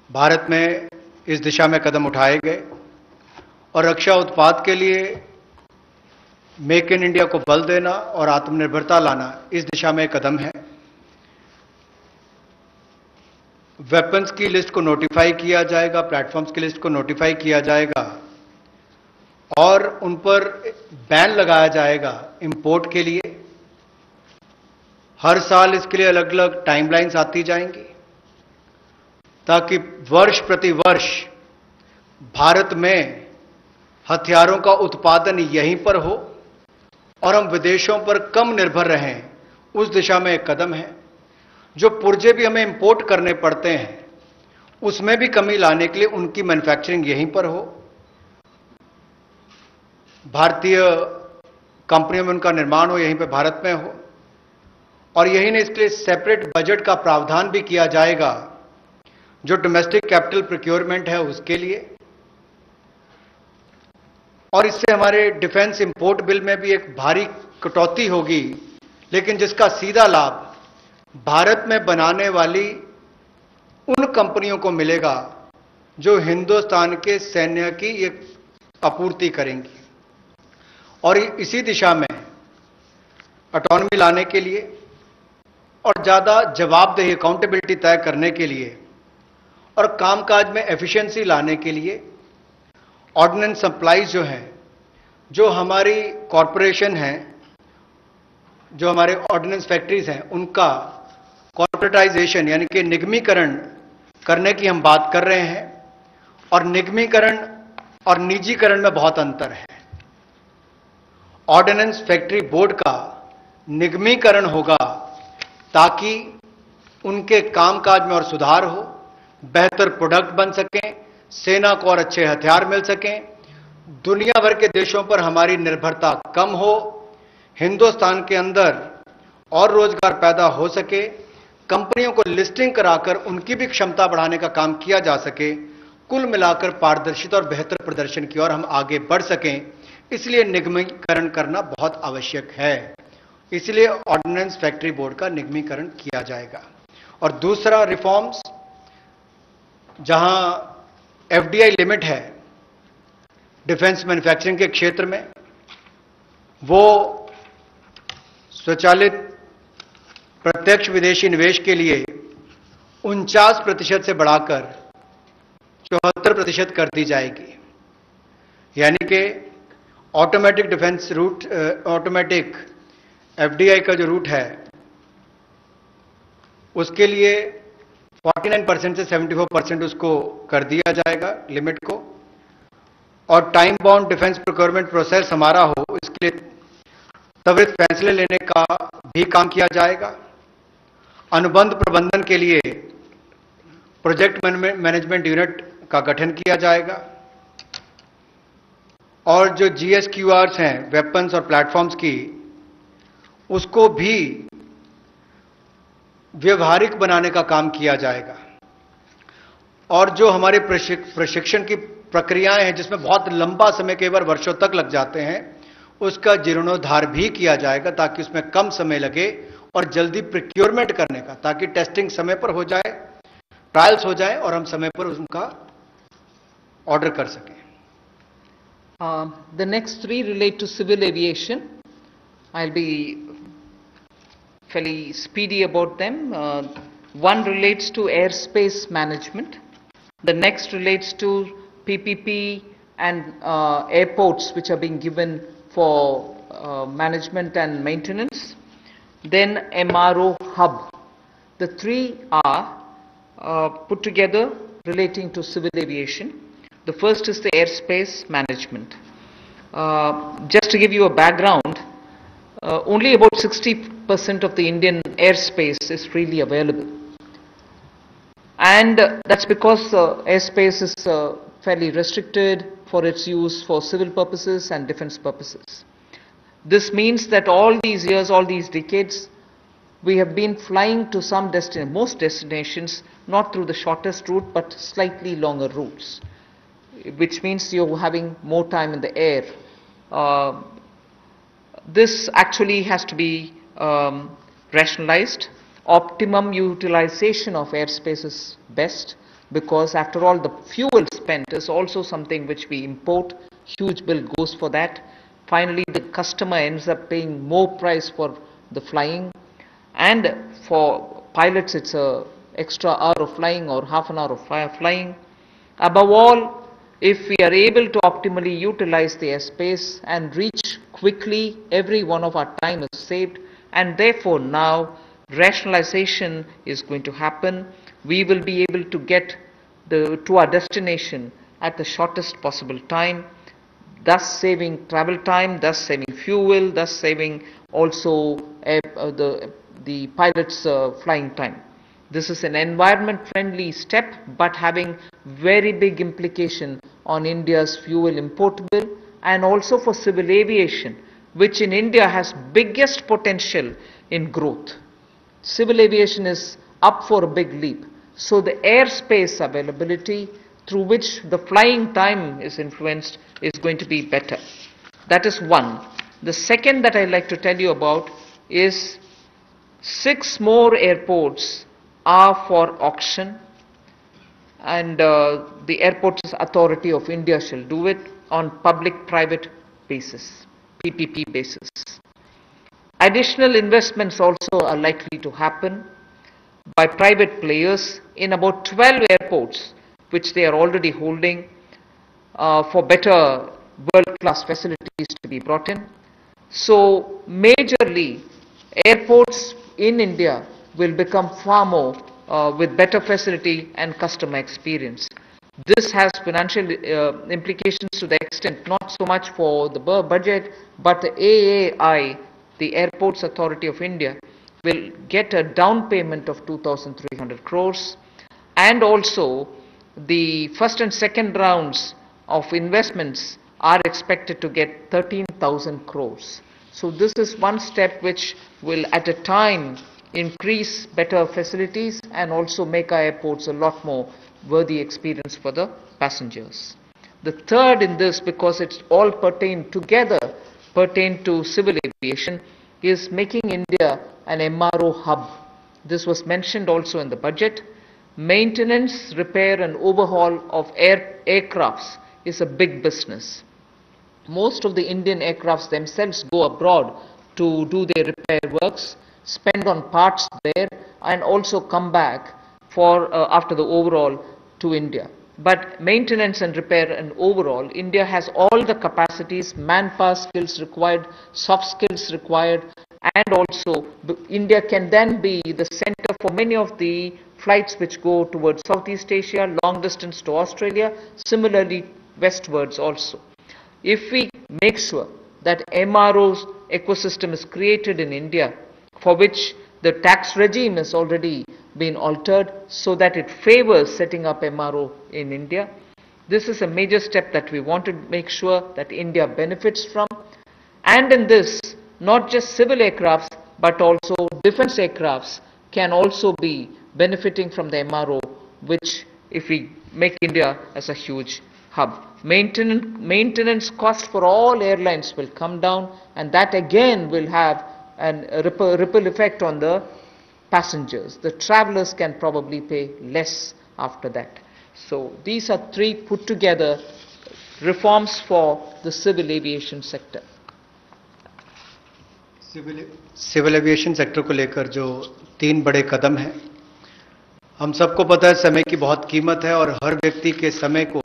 भारत में इस दिशा में कदम उठाए गए, और रक्षा उत्पाद के लिए मेक इन इंडिया को बल देना और आत्मनिर्भरता लाना इस दिशा में कदम है। वेपन्स की लिस्ट को नोटिफाई किया जाएगा, प्लेटफॉर्म्स की लिस्ट को नोटिफाई किया जाएगा, और उन पर बैन लगाया जाएगा इंपोर्ट के लिए। हर साल इसके लिए अलग अलग टाइमलाइंस आती जाएंगी, ताकि वर्ष प्रति वर्ष भारत में हथियारों का उत्पादन यहीं पर हो और हम विदेशों पर कम निर्भर रहें। उस दिशा में एक कदम है। जो पुर्जे भी हमें इंपोर्ट करने पड़ते हैं, उसमें भी कमी लाने के लिए उनकी मैन्युफैक्चरिंग यहीं पर हो, भारतीय कंपनियों में उनका निर्माण हो, यहीं पे भारत में हो। और यही नहीं, इसके लिए सेपरेट बजट का प्रावधान भी किया जाएगा, जो डोमेस्टिक कैपिटल प्रोक्योरमेंट है उसके लिए। और इससे हमारे डिफेंस इंपोर्ट बिल में भी एक भारी कटौती होगी, लेकिन जिसका सीधा लाभ भारत में बनाने वाली उन कंपनियों को मिलेगा जो हिंदुस्तान के सैन्य की एक आपूर्ति करेंगी। और इसी दिशा में ऑटोनॉमी लाने के लिए और ज्यादा जवाबदेही, अकाउंटेबिलिटी तय करने के लिए और कामकाज में एफिशिएंसी लाने के लिए ऑर्डिनेंस सप्लाईज जो हैं, जो हमारी कॉरपोरेशन हैं, जो हमारे ऑर्डिनेंस फैक्ट्रीज हैं, उनका कॉर्पोरेटाइजेशन यानी कि निगमीकरण करने की हम बात कर रहे हैं। और निगमीकरण और निजीकरण में बहुत अंतर है। ऑर्डिनेंस फैक्ट्री बोर्ड का निगमीकरण होगा ताकि उनके कामकाज में और सुधार हो, बेहतर प्रोडक्ट बन सकें, सेना को और अच्छे हथियार मिल सकें, दुनिया भर के देशों पर हमारी निर्भरता कम हो, हिंदुस्तान के अंदर और रोजगार पैदा हो सके, कंपनियों को लिस्टिंग कराकर उनकी भी क्षमता बढ़ाने का काम किया जा सके, कुल मिलाकर पारदर्शिता और बेहतर प्रदर्शन की ओर हम आगे बढ़ सकें। इसलिए निगमीकरण करना बहुत आवश्यक है। इसलिए ऑर्डिनेंस फैक्ट्री बोर्ड का निगमीकरण किया जाएगा। और दूसरा रिफॉर्म्स, जहां एफडीआई लिमिट है डिफेंस मैन्युफैक्चरिंग के क्षेत्र में, वो स्वचालित प्रत्यक्ष विदेशी निवेश के लिए 49% से बढ़ाकर 74% कर दी जाएगी। यानी कि automatic defence route, automatic FDI का जो रूट है उसके लिए 49% से 74% उसको कर दिया जाएगा लिमिट को। और time bound defence procurement process हमारा हो, इसके लिए त्वरित फैसले लेने का भी काम किया जाएगा। अनुबंध प्रबंधन के लिए प्रोजेक्ट मैनेजमेंट यूनिट का गठन किया जाएगा। और जो जीएसक्यूआर्स हैं वेपन्स और प्लेटफॉर्म्स की, उसको भी व्यवहारिक बनाने का काम किया जाएगा। और जो हमारे प्रशिक्षण की प्रक्रियाएं हैं जिसमें बहुत लंबा समय, कई बार वर्षों तक लग जाते हैं, उसका जीर्णोद्धार भी किया जाएगा ताकि उसमें कम समय लगे और जल्दी प्रोक्योरमेंट करने का, ताकि टेस्टिंग समय पर हो जाए, ट्रायल्स हो जाए और हम समय पर उनका ऑर्डर कर सकें। The next three relate to civil aviation. I'll be fairly speedy about them. One relates to airspace management. The next relates to PPP and airports which are being given for management and maintenance. Then MRO hub. The three are put together relating to civil aviation. The first is the airspace management. Just to give you a background, only about 60% of the Indian airspace is freely available. And that's because airspace is fairly restricted for its use for civil purposes and defense purposes. This means that all these years, all these decades, we have been flying to some most destinations, not through the shortest route, but slightly longer routes, which means you're having more time in the air. This actually has to be rationalized. Optimum utilization of airspace is best, because after all the fuel spent is also something which we import. Huge bill goes for that. Finally, the customer ends up paying more price for the flying, and for pilots it's a extra hour of flying or half an hour of flying. Above all, if we are able to optimally utilize the airspace and reach quickly, every one of our time is saved, and therefore now rationalization is going to happen. We will be able to get to our destination at the shortest possible time, thus saving travel time, thus saving fuel, thus saving also the pilot's flying time. This is an environment-friendly step, but having very big implication on India's fuel import bill, and also for civil aviation, which in India has biggest potential in growth. Civil aviation is up for a big leap. So the airspace availability through which the flying time is influenced is going to be better. That is one. The second that I'd like to tell you about is 6 more airports are for auction, and the Airports Authority of India shall do it on public-private basis, PPP basis. Additional investments also are likely to happen by private players in about 12 airports which they are already holding, for better world-class facilities to be brought in. So majorly airports in India will become far more with better facility and customer experience. This has financial implications to the extent not so much for the budget, but the AAI, the Airports Authority of India, will get a down payment of 2,300 crores, and also the first and second rounds of investments are expected to get 13,000 crores. So this is one step which will at a time increase better facilities and also make our airports a lot more worthy experience for the passengers. The third in this, because it's all pertain to civil aviation, is making India an MRO hub. This was mentioned also in the budget. Maintenance, repair and overhaul of aircrafts is a big business. Most of the Indian aircrafts themselves go abroad to do their repair works, spend on parts there, and also come back for after the overhaul to India. But maintenance and repair and overall, India has all the capacities, manpower skills required, soft skills required, and also India can then be the center for many of the flights which go towards Southeast Asia, long distance to Australia, similarly westwards also. If we make sure that MRO's ecosystem is created in India, for which the tax regime has already been altered so that it favors setting up MRO in India, this is a major step that we want to make sure that India benefits from. And in this, not just civil aircrafts, but also defense aircrafts can also be benefiting from the MRO, which if we make India as a huge hub. Maintenance cost for all airlines will come down, and that again will have a ripple effect on the passengers. The travelers can probably pay less after that. So these are three put together reforms for the civil aviation sector. Civil aviation sector को लेकर जो 3 बड़े कदम हैं, हम सबको पता है समय की बहुत कीमत है और हर व्यक्ति के समय को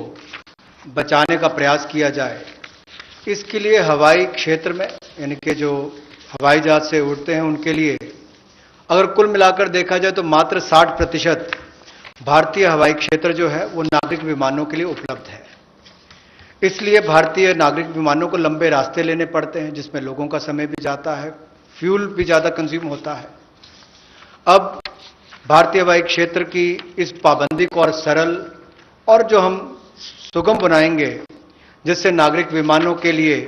बचाने का प्रयास किया जाए। इसके लिए हवाई क्षेत्र में, यानी कि जो हवाई जहाज से उड़ते हैं उनके लिए अगर कुल मिलाकर देखा जाए तो मात्र 60% भारतीय हवाई क्षेत्र जो है वो नागरिक विमानों के लिए उपलब्ध है। इसलिए भारतीय नागरिक विमानों को लंबे रास्ते लेने पड़ते हैं, जिसमें लोगों का समय भी जाता है, फ्यूल भी ज्यादा कंज्यूम होता है। अब भारतीय हवाई क्षेत्र की इस पाबंदी को और सरल और जो हम सुगम बनाएंगे, जिससे नागरिक विमानों के लिए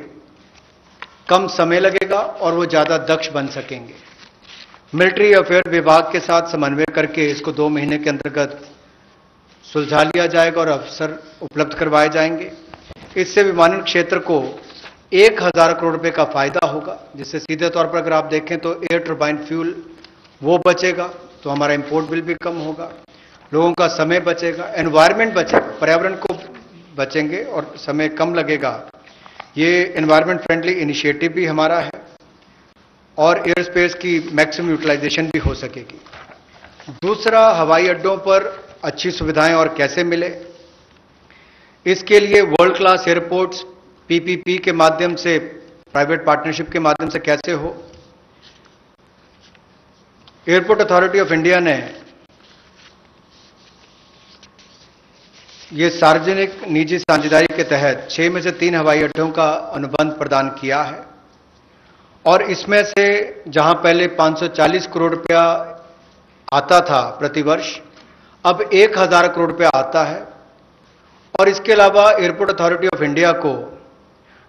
कम समय लगेगा और वो ज्यादा दक्ष बन सकेंगे। मिलिट्री अफेयर विभाग के साथ समन्वय करके इसको 2 महीने के अंतर्गत सुलझा लिया जाएगा और अवसर उपलब्ध करवाए जाएंगे। इससे विमानन क्षेत्र को 1000 करोड़ रुपए का फायदा होगा, जिससे सीधे तौर पर अगर आप देखें तो एयर टर्बाइन फ्यूल वो बचेगा, तो हमारा इंपोर्ट बिल भी कम होगा, लोगों का समय बचेगा, एनवायरनमेंट बचेगा, पर्यावरण को बचेंगे और समय कम लगेगा। ये एनवायरनमेंट फ्रेंडली इनिशिएटिव भी हमारा है और एयर स्पेस की मैक्सिमम यूटिलाइजेशन भी हो सकेगी। दूसरा, हवाई अड्डों पर अच्छी सुविधाएं और कैसे मिले, इसके लिए वर्ल्ड क्लास एयरपोर्ट्स पीपीपी के माध्यम से, प्राइवेट पार्टनरशिप के माध्यम से कैसे हो। एयरपोर्ट अथॉरिटी ऑफ इंडिया ने ये सार्वजनिक निजी साझेदारी के तहत 6 में से 3 हवाई अड्डों का अनुबंध प्रदान किया है और इसमें से जहां पहले 540 करोड़ रुपया आता था प्रतिवर्ष, अब 1000 करोड़ रुपया आता है। और इसके अलावा एयरपोर्ट अथॉरिटी ऑफ इंडिया को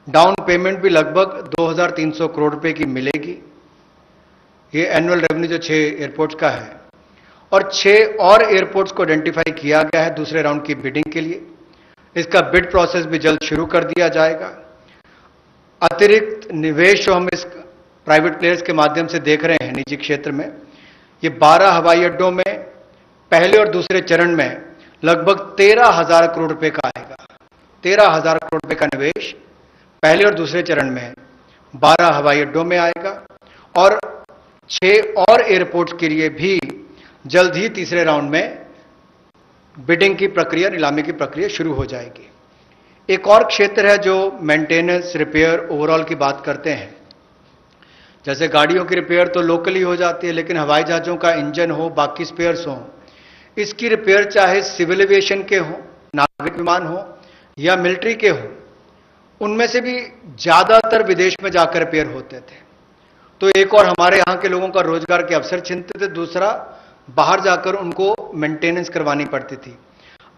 डाउन पेमेंट भी लगभग 2300 करोड़ रुपए की मिलेगी। ये एनुअल रेवेन्यू जो 6 एयरपोर्ट्स का है, और 6 और एयरपोर्ट्स को आइडेंटिफाई किया गया है दूसरे राउंड की बिडिंग के लिए। इसका बिड प्रोसेस भी जल्द शुरू कर दिया जाएगा। अतिरिक्त निवेश जो हम इस प्राइवेट प्लेयर्स के माध्यम से देख रहे हैं निजी क्षेत्र में, ये 12 हवाई अड्डों में पहले और दूसरे चरण में लगभग 13,000 करोड़ रुपए का आएगा। 13,000 करोड़ रुपए का निवेश पहले और दूसरे चरण में 12 हवाई अड्डों में आएगा और 6 और एयरपोर्ट्स के लिए भी जल्द ही तीसरे राउंड में बिडिंग की प्रक्रिया, नीलामी की प्रक्रिया शुरू हो जाएगी। एक और क्षेत्र है जो मेंटेनेंस, रिपेयर, ओवरऑल की बात करते हैं। जैसे गाड़ियों की रिपेयर तो लोकली हो जाती है, लेकिन हवाई जहाजों का इंजन हो, बाकी स्पेयर्स हो, इसकी रिपेयर चाहे सिविल एविएशन के हो, नागरिक विमान हो या मिलिट्री के हो, उनमें से भी ज्यादातर विदेश में जाकर रिपेयर होते थे। तो एक और हमारे यहाँ के लोगों का रोजगार के अवसर छिनते थे, दूसरा बाहर जाकर उनको मेंटेनेंस करवानी पड़ती थी।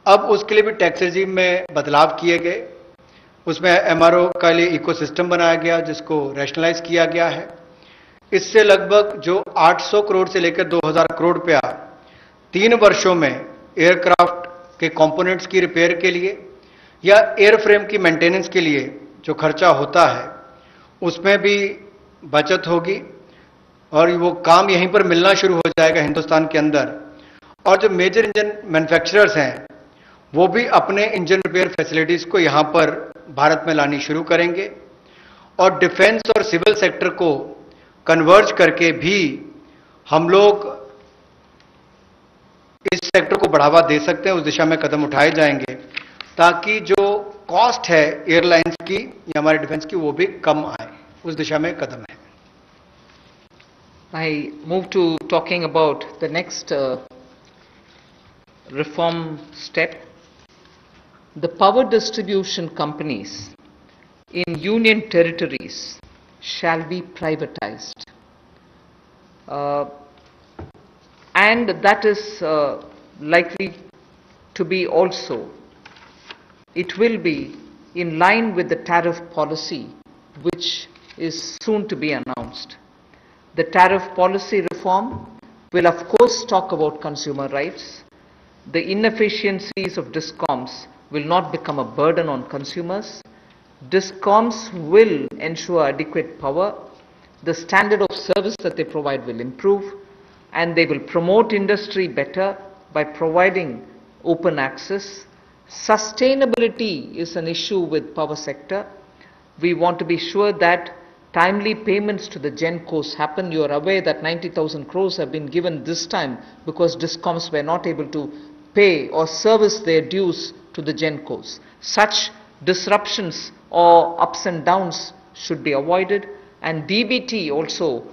अब उसके लिए भी टैक्स रेजिम में बदलाव किए गए, उसमें एमआरओ का लिए इकोसिस्टम बनाया गया जिसको रैशनलाइज किया गया है। इससे लगभग जो 800 करोड़ से लेकर 2000 करोड़ रुपया 3 वर्षों में एयरक्राफ्ट के कंपोनेंट्स की रिपेयर के लिए या एयरफ्रेम की मेंटेनेंस के लिए जो खर्चा होता है उसमें भी बचत होगी और वो काम यहीं पर मिलना शुरू हो जाएगा हिंदुस्तान के अंदर। और जो मेजर इंजन मैन्युफैक्चरर्स हैं वो भी अपने इंजन रिपेयर फैसिलिटीज को यहां पर भारत में लानी शुरू करेंगे और डिफेंस और सिविल सेक्टर को कन्वर्ज करके भी हम लोग इस सेक्टर को बढ़ावा दे सकते हैं। उस दिशा में कदम उठाए जाएंगे ताकि जो कॉस्ट है एयरलाइंस की या हमारे डिफेंस की वो भी कम आए, उस दिशा में कदम है। I move to talking about the next reform step. The power distribution companies in union territories shall be privatized. And that is likely to be also, it will be in line with the tariff policy which is soon to be announced. The tariff policy reform will of course talk about consumer rights. The inefficiencies of DISCOMs will not become a burden on consumers. DISCOMs will ensure adequate power. The standard of service that they provide will improve, and they will promote industry better by providing open access. Sustainability is an issue with power sector. We want to be sure that timely payments to the GENCOs happen. You are aware that 90,000 crores have been given this time because DISCOMs were not able to pay or service their dues to the GENCOs. Such disruptions or ups and downs should be avoided, and DBT also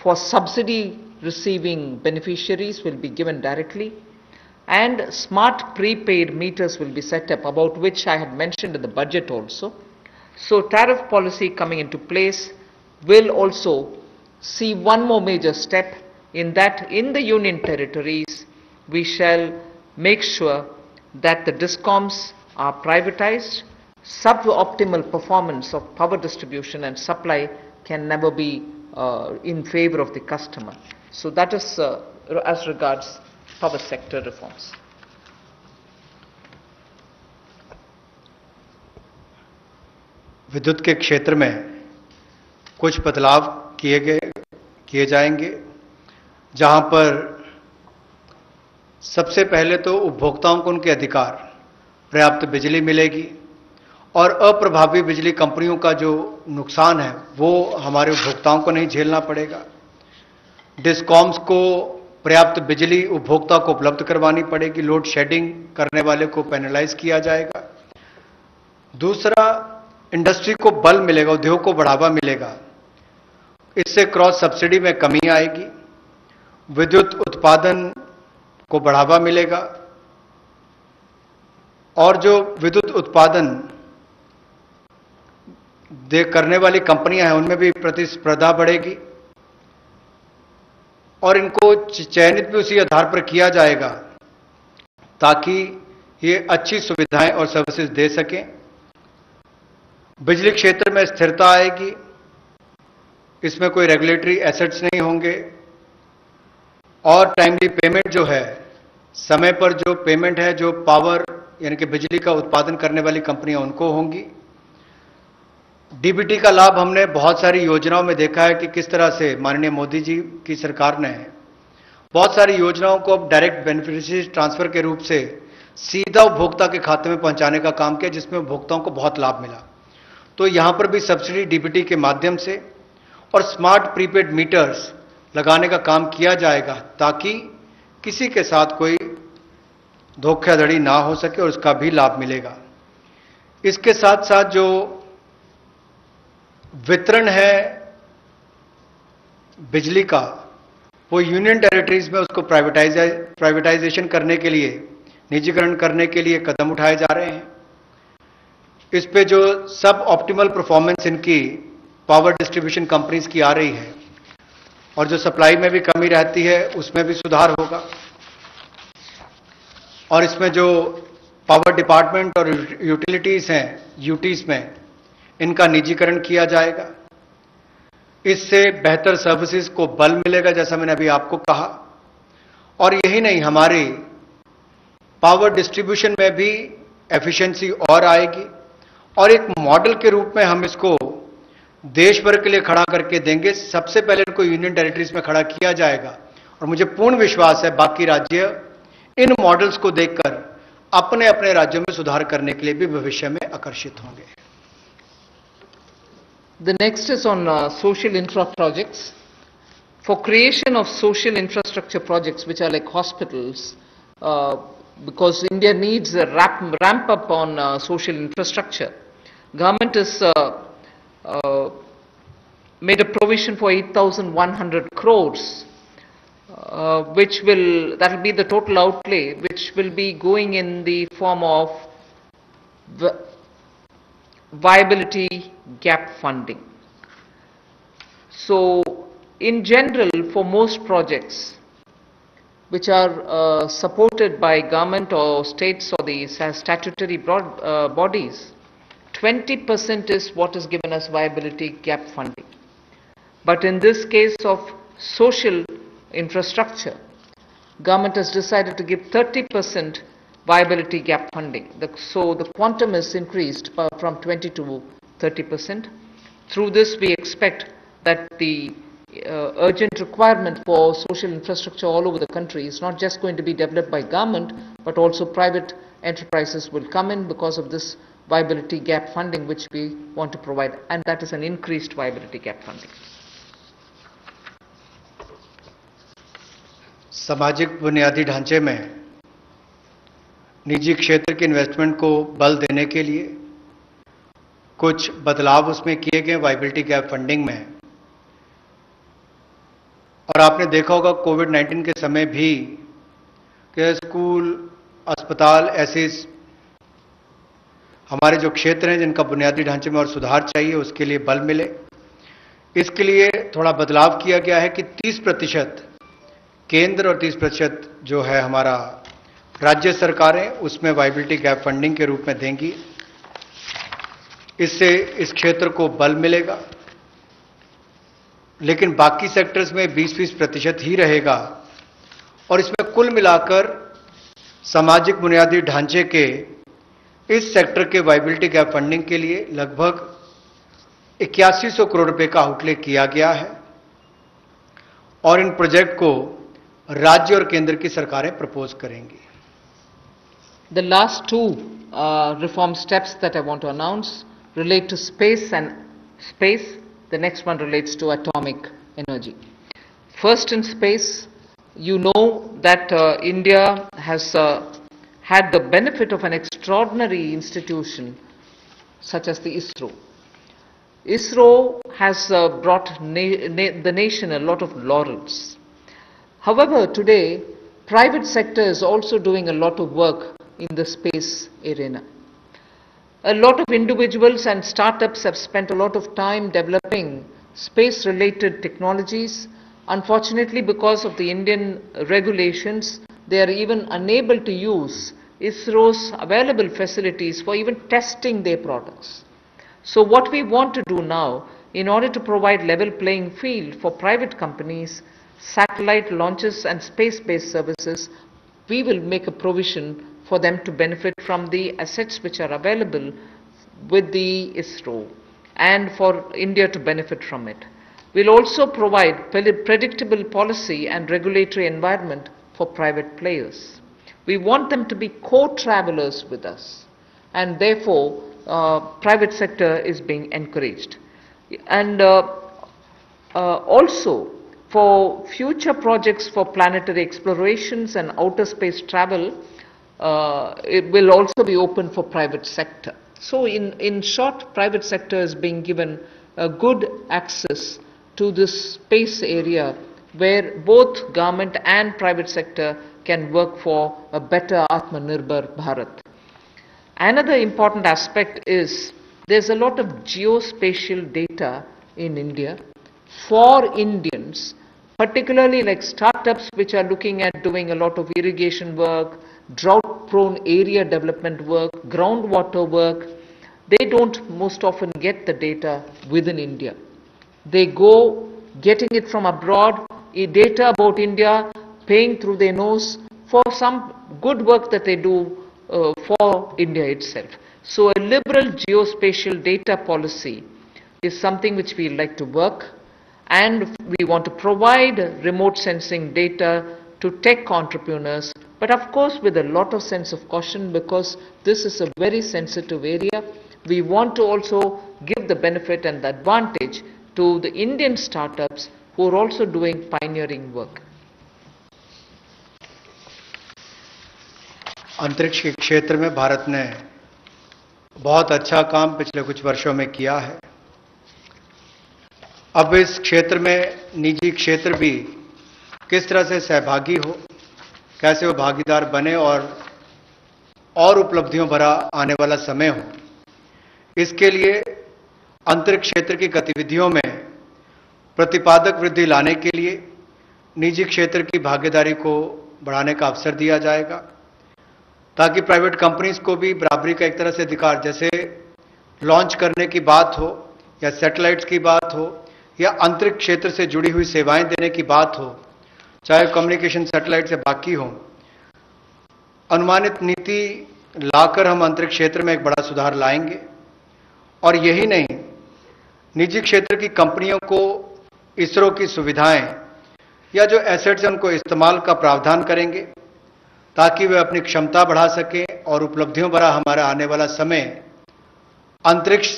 for subsidy receiving beneficiaries will be given directly, and smart prepaid meters will be set up, about which I had mentioned in the budget also. So tariff policy coming into place will also see one more major step, in that in the union territories we shall make sure that the DISCOMs are privatized. Suboptimal performance of power distribution and supply can never be in favor of the customer. So that is as regards power sector reforms. विद्युत के क्षेत्र में कुछ बदलाव किए जाएंगे, जहां पर सबसे पहले तो उपभोक्ताओं को उनके अधिकार, पर्याप्त बिजली मिलेगी और अप्रभावी बिजली कंपनियों का जो नुकसान है वो हमारे उपभोक्ताओं को नहीं झेलना पड़ेगा। डिस्कॉम्स को पर्याप्त बिजली उपभोक्ता को उपलब्ध करवानी पड़ेगी, लोड शेडिंग करने वाले को पेनलाइज किया जाएगा। दूसरा, इंडस्ट्री को बल मिलेगा, उद्योग को बढ़ावा मिलेगा, इससे क्रॉस सब्सिडी में कमी आएगी, विद्युत उत्पादन को बढ़ावा मिलेगा और जो विद्युत उत्पादन करने वाली कंपनियां हैं उनमें भी प्रतिस्पर्धा बढ़ेगी और इनको चयनित भी उसी आधार पर किया जाएगा ताकि ये अच्छी सुविधाएं और सर्विसेज दे सकें। बिजली क्षेत्र में स्थिरता आएगी, इसमें कोई रेगुलेटरी एसेट्स नहीं होंगे और टाइमली पेमेंट जो है, समय पर जो पेमेंट है जो पावर यानी कि बिजली का उत्पादन करने वाली कंपनियां उनको होंगी। डीबीटी का लाभ हमने बहुत सारी योजनाओं में देखा है कि किस तरह से माननीय मोदी जी की सरकार ने बहुत सारी योजनाओं को अब डायरेक्ट बेनिफिशियरी ट्रांसफर के रूप से सीधा उपभोक्ता के खाते में पहुंचाने का काम किया, जिसमें उपभोक्ताओं को बहुत लाभ मिला। तो यहां पर भी सब्सिडी डीबीटी के माध्यम से और स्मार्ट प्रीपेड मीटर्स लगाने का काम किया जाएगा ताकि किसी के साथ कोई धोखाधड़ी ना हो सके और उसका भी लाभ मिलेगा। इसके साथ साथ जो वितरण है बिजली का, वो यूनियन टेरिटरीज में उसको प्राइवेटाइजेशन करने के लिए, निजीकरण करने के लिए कदम उठाए जा रहे हैं। इस पे जो सब ऑप्टिमल परफॉर्मेंस इनकी पावर डिस्ट्रीब्यूशन कंपनीज की आ रही है और जो सप्लाई में भी कमी रहती है उसमें भी सुधार होगा और इसमें जो पावर डिपार्टमेंट और यूटिलिटीज हैं यूटीज में इनका निजीकरण किया जाएगा। इससे बेहतर सर्विसेज को बल मिलेगा जैसा मैंने अभी आपको कहा और यही नहीं हमारी पावर डिस्ट्रीब्यूशन में भी एफिशिएंसी और आएगी और एक मॉडल के रूप में हम इसको देश भर के लिए खड़ा करके देंगे। सबसे पहले इनको यूनियन टेरिटरीज में खड़ा किया जाएगा और मुझे पूर्ण विश्वास है बाकी राज्य इन मॉडल्स को देखकर अपने अपने राज्यों में सुधार करने के लिए भी भविष्य में आकर्षित होंगे। The next is on social infra projects. For creation of social infrastructure projects, which are like hospitals, because India needs a ramp up on social infrastructure, government has made a provision for 8,100 crores, that will be the total outlay, which will be going in the form of viability gap funding. So, in general, for most projects which are supported by government or states or the statutory bodies, 20% is what is given as viability gap funding. But in this case of social infrastructure, government has decided to give 30% viability gap funding. So the quantum is increased from 20 to 30%. Through this, we expect that the urgent requirement for social infrastructure all over the country is not just going to be developed by government, but also private enterprises will come in because of this viability gap funding which we want to provide, and that is an increased viability gap funding. सामाजिक बुनियादी ढांचे में निजी क्षेत्र के investment को बल देने के लिए कुछ बदलाव उसमें किए गए वायबिलिटी गैप फंडिंग में। और आपने देखा होगा कोविड-19 के समय भी कि स्कूल, अस्पताल ऐसे हमारे जो क्षेत्र हैं जिनका बुनियादी ढांचे में और सुधार चाहिए उसके लिए बल मिले। इसके लिए थोड़ा बदलाव किया गया है कि 30% केंद्र और 30% जो है हमारा राज्य सरकारें उसमें वायबिलिटी गैप फंडिंग के रूप में देंगी। इससे इस क्षेत्र को बल मिलेगा, लेकिन बाकी सेक्टर्स में 20% ही रहेगा और इसमें कुल मिलाकर सामाजिक बुनियादी ढांचे के इस सेक्टर के वायबिलिटी गैप फंडिंग के लिए लगभग 8100 करोड़ रुपए का आउटले किया गया है और इन प्रोजेक्ट को राज्य और केंद्र की सरकारें प्रपोज करेंगी। The last two reform steps that I want to announce relate to space and space. The next one relates to atomic energy. First, in space, you know that India has had the benefit of an extraordinary institution such as the ISRO. ISRO has brought the nation a lot of laurels. However, today, private sector is also doing a lot of work in the space arena. A lot of individuals and startups have spent a lot of time developing space-related technologies. Unfortunately, because of the Indian regulations, they are even unable to use ISRO's available facilities for even testing their products. So what we want to do now, in order to provide level playing field for private companies, satellite launches and space-based services, we will make a provision for them to benefit from the assets which are available with the ISRO and for India to benefit from it. We'll also provide predictable policy and regulatory environment for private players. We want them to be co-travelers with us, and therefore private sector is being encouraged. And also for future projects for planetary explorations and outer space travel, it will also be open for private sector. So in short, private sector is being given a good access to this space area where both government and private sector can work for a better Atmanirbhar Bharat. Another important aspect is there's a lot of geospatial data in India for Indians, particularly like startups which are looking at doing a lot of irrigation work, drought-prone area development work, groundwater work. They don't most often get the data within India. They go getting it from abroad, data about India, paying through their nose for some good work that they do for India itself. So a liberal geospatial data policy is something which we like to work, and we want to provide remote sensing data to tech entrepreneurs, but of course with a lot of sense of caution, because this is a very sensitive area. We want to also give the benefit and the advantage to the Indian startups who are also doing pioneering work. अंतरिक्ष के क्षेत्र में भारत ने बहुत अच्छा काम पिछले कुछ वर्षों में किया है। अब इस क्षेत्र में निजी क्षेत्र भी किस तरह से सहभागी हो, कैसे वो भागीदार बने और उपलब्धियों भरा आने वाला समय हो, इसके लिए अंतरिक्ष क्षेत्र की गतिविधियों में प्रतिपादक वृद्धि लाने के लिए निजी क्षेत्र की भागीदारी को बढ़ाने का अवसर दिया जाएगा, ताकि प्राइवेट कंपनीज को भी बराबरी का एक तरह से अधिकार, जैसे लॉन्च करने की बात हो या सैटेलाइट्स की बात हो या अंतरिक्ष क्षेत्र से जुड़ी हुई सेवाएं देने की बात हो, चाहे कम्युनिकेशन सैटेलाइट से बाकी हो, अनुमानित नीति लाकर हम अंतरिक्ष क्षेत्र में एक बड़ा सुधार लाएंगे। और यही नहीं, निजी क्षेत्र की कंपनियों को इसरो की सुविधाएं या जो एसेट्स हैं उनको इस्तेमाल का प्रावधान करेंगे, ताकि वे अपनी क्षमता बढ़ा सकें और उपलब्धियों भरा हमारा आने वाला समय अंतरिक्ष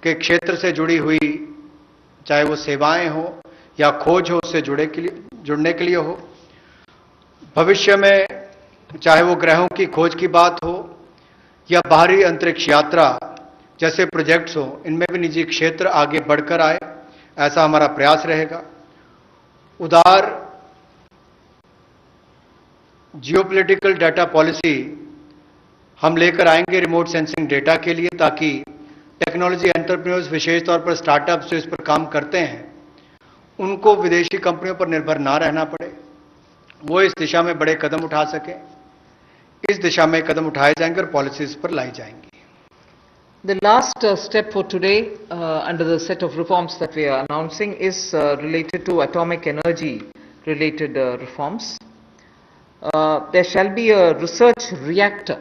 के क्षेत्र से जुड़ी हुई, चाहे वो सेवाएं हो या खोज हो, उससे जुड़ने के लिए हो। भविष्य में चाहे वो ग्रहों की खोज की बात हो या बाहरी अंतरिक्ष यात्रा जैसे प्रोजेक्ट्स हो, इनमें भी निजी क्षेत्र आगे बढ़कर आए, ऐसा हमारा प्रयास रहेगा। उदार जियोपॉलिटिकल डाटा पॉलिसी हम लेकर आएंगे रिमोट सेंसिंग डेटा के लिए, ताकि टेक्नोलॉजी एंटरप्रेन्योर्स, विशेष तौर पर स्टार्टअप्स जो इस पर काम करते हैं, उनको विदेशी कंपनियों पर निर्भर ना रहना पड़े, वो इस दिशा में बड़े कदम उठा सकें। इस दिशा में कदम उठाए जाएंगे और पॉलिसीज पर लाई जाएंगी। The last step for today under the set of reforms that we are announcing is related to atomic energy related reforms. There shall be a research reactor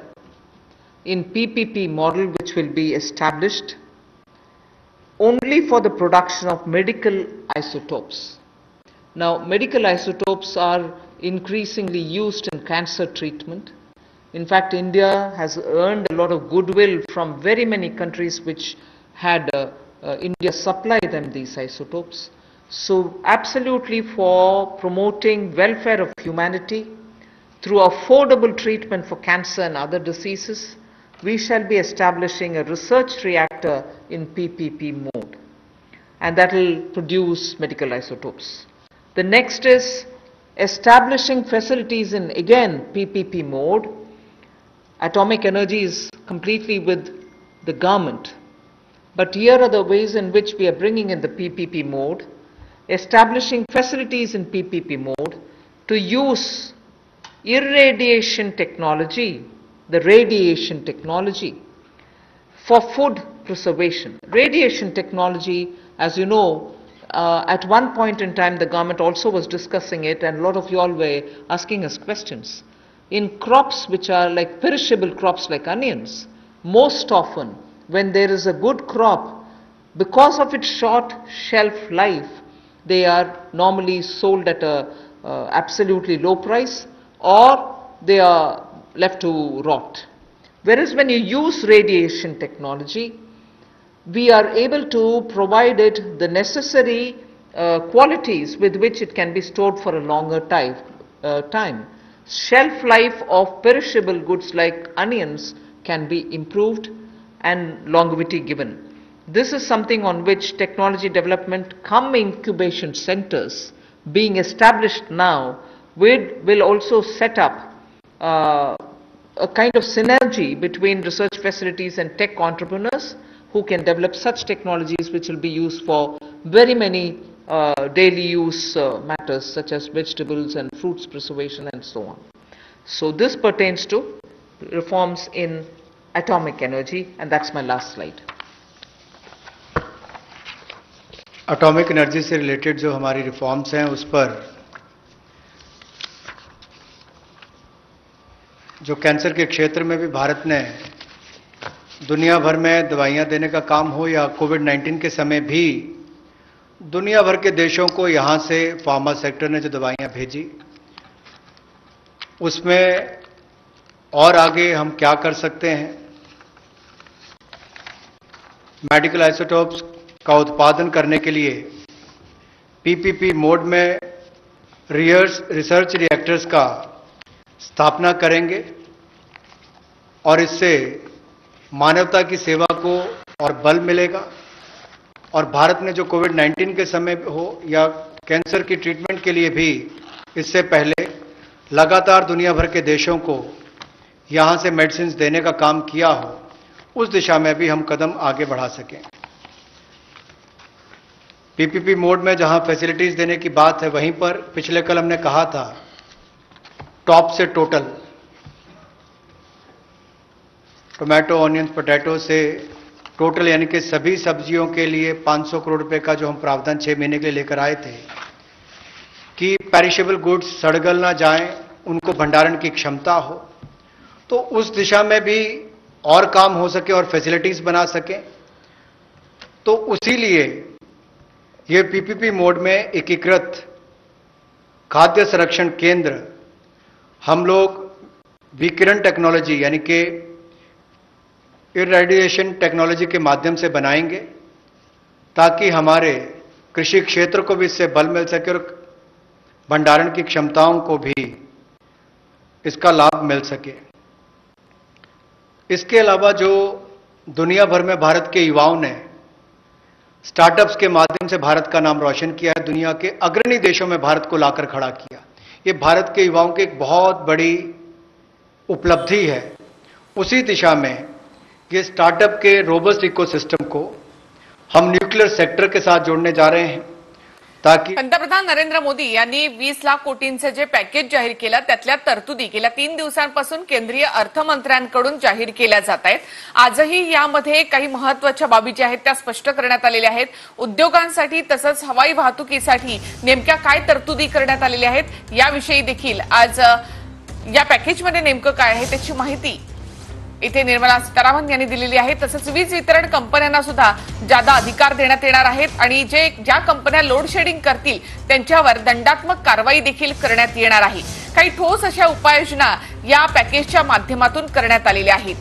in PPP model which will be established only for the production of medical isotopes. Now, medical isotopes are increasingly used in cancer treatment. In fact, India has earned a lot of goodwill from very many countries which had India supply them these isotopes. So, absolutely for promoting welfare of humanity through affordable treatment for cancer and other diseases, we shall be establishing a research reactor in PPP mode, and that will produce medical isotopes. The next is establishing facilities in, again, PPP mode. Atomic energy is completely with the government, but here are the ways in which we are bringing in the PPP mode, establishing facilities in PPP mode to use irradiation technology, the radiation technology, for food preservation. Radiation technology, as you know, at one point in time the government also was discussing it, and a lot of you all were asking us questions. In crops which are like perishable crops like onions, most often when there is a good crop, because of its short shelf life, they are normally sold at a absolutely low price, or they are left to rot. Whereas when you use radiation technology, we are able to provide it the necessary qualities with which it can be stored for a longer time. Shelf life of perishable goods like onions can be improved and longevity given. This is something on which technology development cum incubation centers being established now will also set up a kind of synergy between research facilities and tech entrepreneurs who can develop such technologies which will be used for very many daily use matters such as vegetables and fruits preservation and so on. So this pertains to reforms in atomic energy, and that's my last slide. Atomic energy से related जो हमारी reforms हैं उस पर जो cancer के क्षेत्र में भी भारत ने दुनिया भर में दवाइयां देने का काम हो या कोविड-19 के समय भी दुनिया भर के देशों को यहां से फार्मा सेक्टर ने जो दवाइयां भेजी उसमें और आगे हम क्या कर सकते हैं, मेडिकल आइसोटोप्स का उत्पादन करने के लिए पीपीपी मोड में रिसर्च रिएक्टर्स का स्थापना करेंगे और इससे मानवता की सेवा को और बल मिलेगा। और भारत ने जो कोविड-19 के समय हो या कैंसर की ट्रीटमेंट के लिए भी इससे पहले लगातार दुनिया भर के देशों को यहां से मेडिसिन देने का काम किया हो, उस दिशा में भी हम कदम आगे बढ़ा सकें। पीपीपी मोड में जहां फैसिलिटीज देने की बात है, वहीं पर पिछले कल हमने कहा था टॉप से टोटल, टोमेटो, ऑनियन, पोटैटो से टोटल यानी कि सभी सब्जियों के लिए 500 करोड़ रुपए का जो हम प्रावधान 6 महीने के लिए लेकर आए थे कि पेरिशेबल गुड्स सड़गल ना जाएं, उनको भंडारण की क्षमता हो, तो उस दिशा में भी और काम हो सके और फैसिलिटीज बना सकें। तो उसी लिए ये पीपीपी मोड में एकीकृत खाद्य संरक्षण केंद्र हम लोग विकिरण टेक्नोलॉजी यानी कि इरेडिएशन टेक्नोलॉजी के माध्यम से बनाएंगे ताकि हमारे कृषि क्षेत्र को भी इससे बल मिल सके और भंडारण की क्षमताओं को भी इसका लाभ मिल सके। इसके अलावा जो दुनिया भर में भारत के युवाओं ने स्टार्टअप्स के माध्यम से भारत का नाम रोशन किया है, दुनिया के अग्रणी देशों में भारत को लाकर खड़ा किया, ये भारत के युवाओं की एक बहुत बड़ी उपलब्धि है। उसी दिशा में ये स्टार्टअप के रोबस्ट इकोसिस्टम को हम न्यूक्लियर सेक्टर के साथ जोड़ने जा रहे हैं ताकि पंतप्रधान नरेंद्र मोदी यांनी 20 लाख कोटींचे जे पॅकेज जाहीर केलं त्यातल्या तरतुदी गेल्या 3 दिवसांपासून केंद्रीय अर्थमंत्र्यांकडून जाहीर केल्या जात आहेत। आजही यामध्ये काही महत्त्वाच्या बाबी ज्या आहेत त्या स्पष्ट करण्यात आलेल्या आहेत। उद्योगांसाठी तसंच हवाई वाहतुकीसाठी नेमक्या काय तरतुदी करण्यात आलेल्या आहेत याविषयी देखील आज या पॅकेजमध्ये नेमकं काय आहे त्याची माहिती इथे निर्मला सीतारामन यांनी दिलेली आहे। तसंच वीज वितरण कंपन्यांना सुद्धा जादा अधिकार देण्यात येणार आहेत आणि ज्या कंपन्या लोड शेडिंग करतील त्यांच्यावर दंडात्मक कारवाई देखील करण्यात येणार आहे। काही ठोस अशा उपाययोजना या पॅकेजच्या माध्यमातून करण्यात आलेल्या आहेत।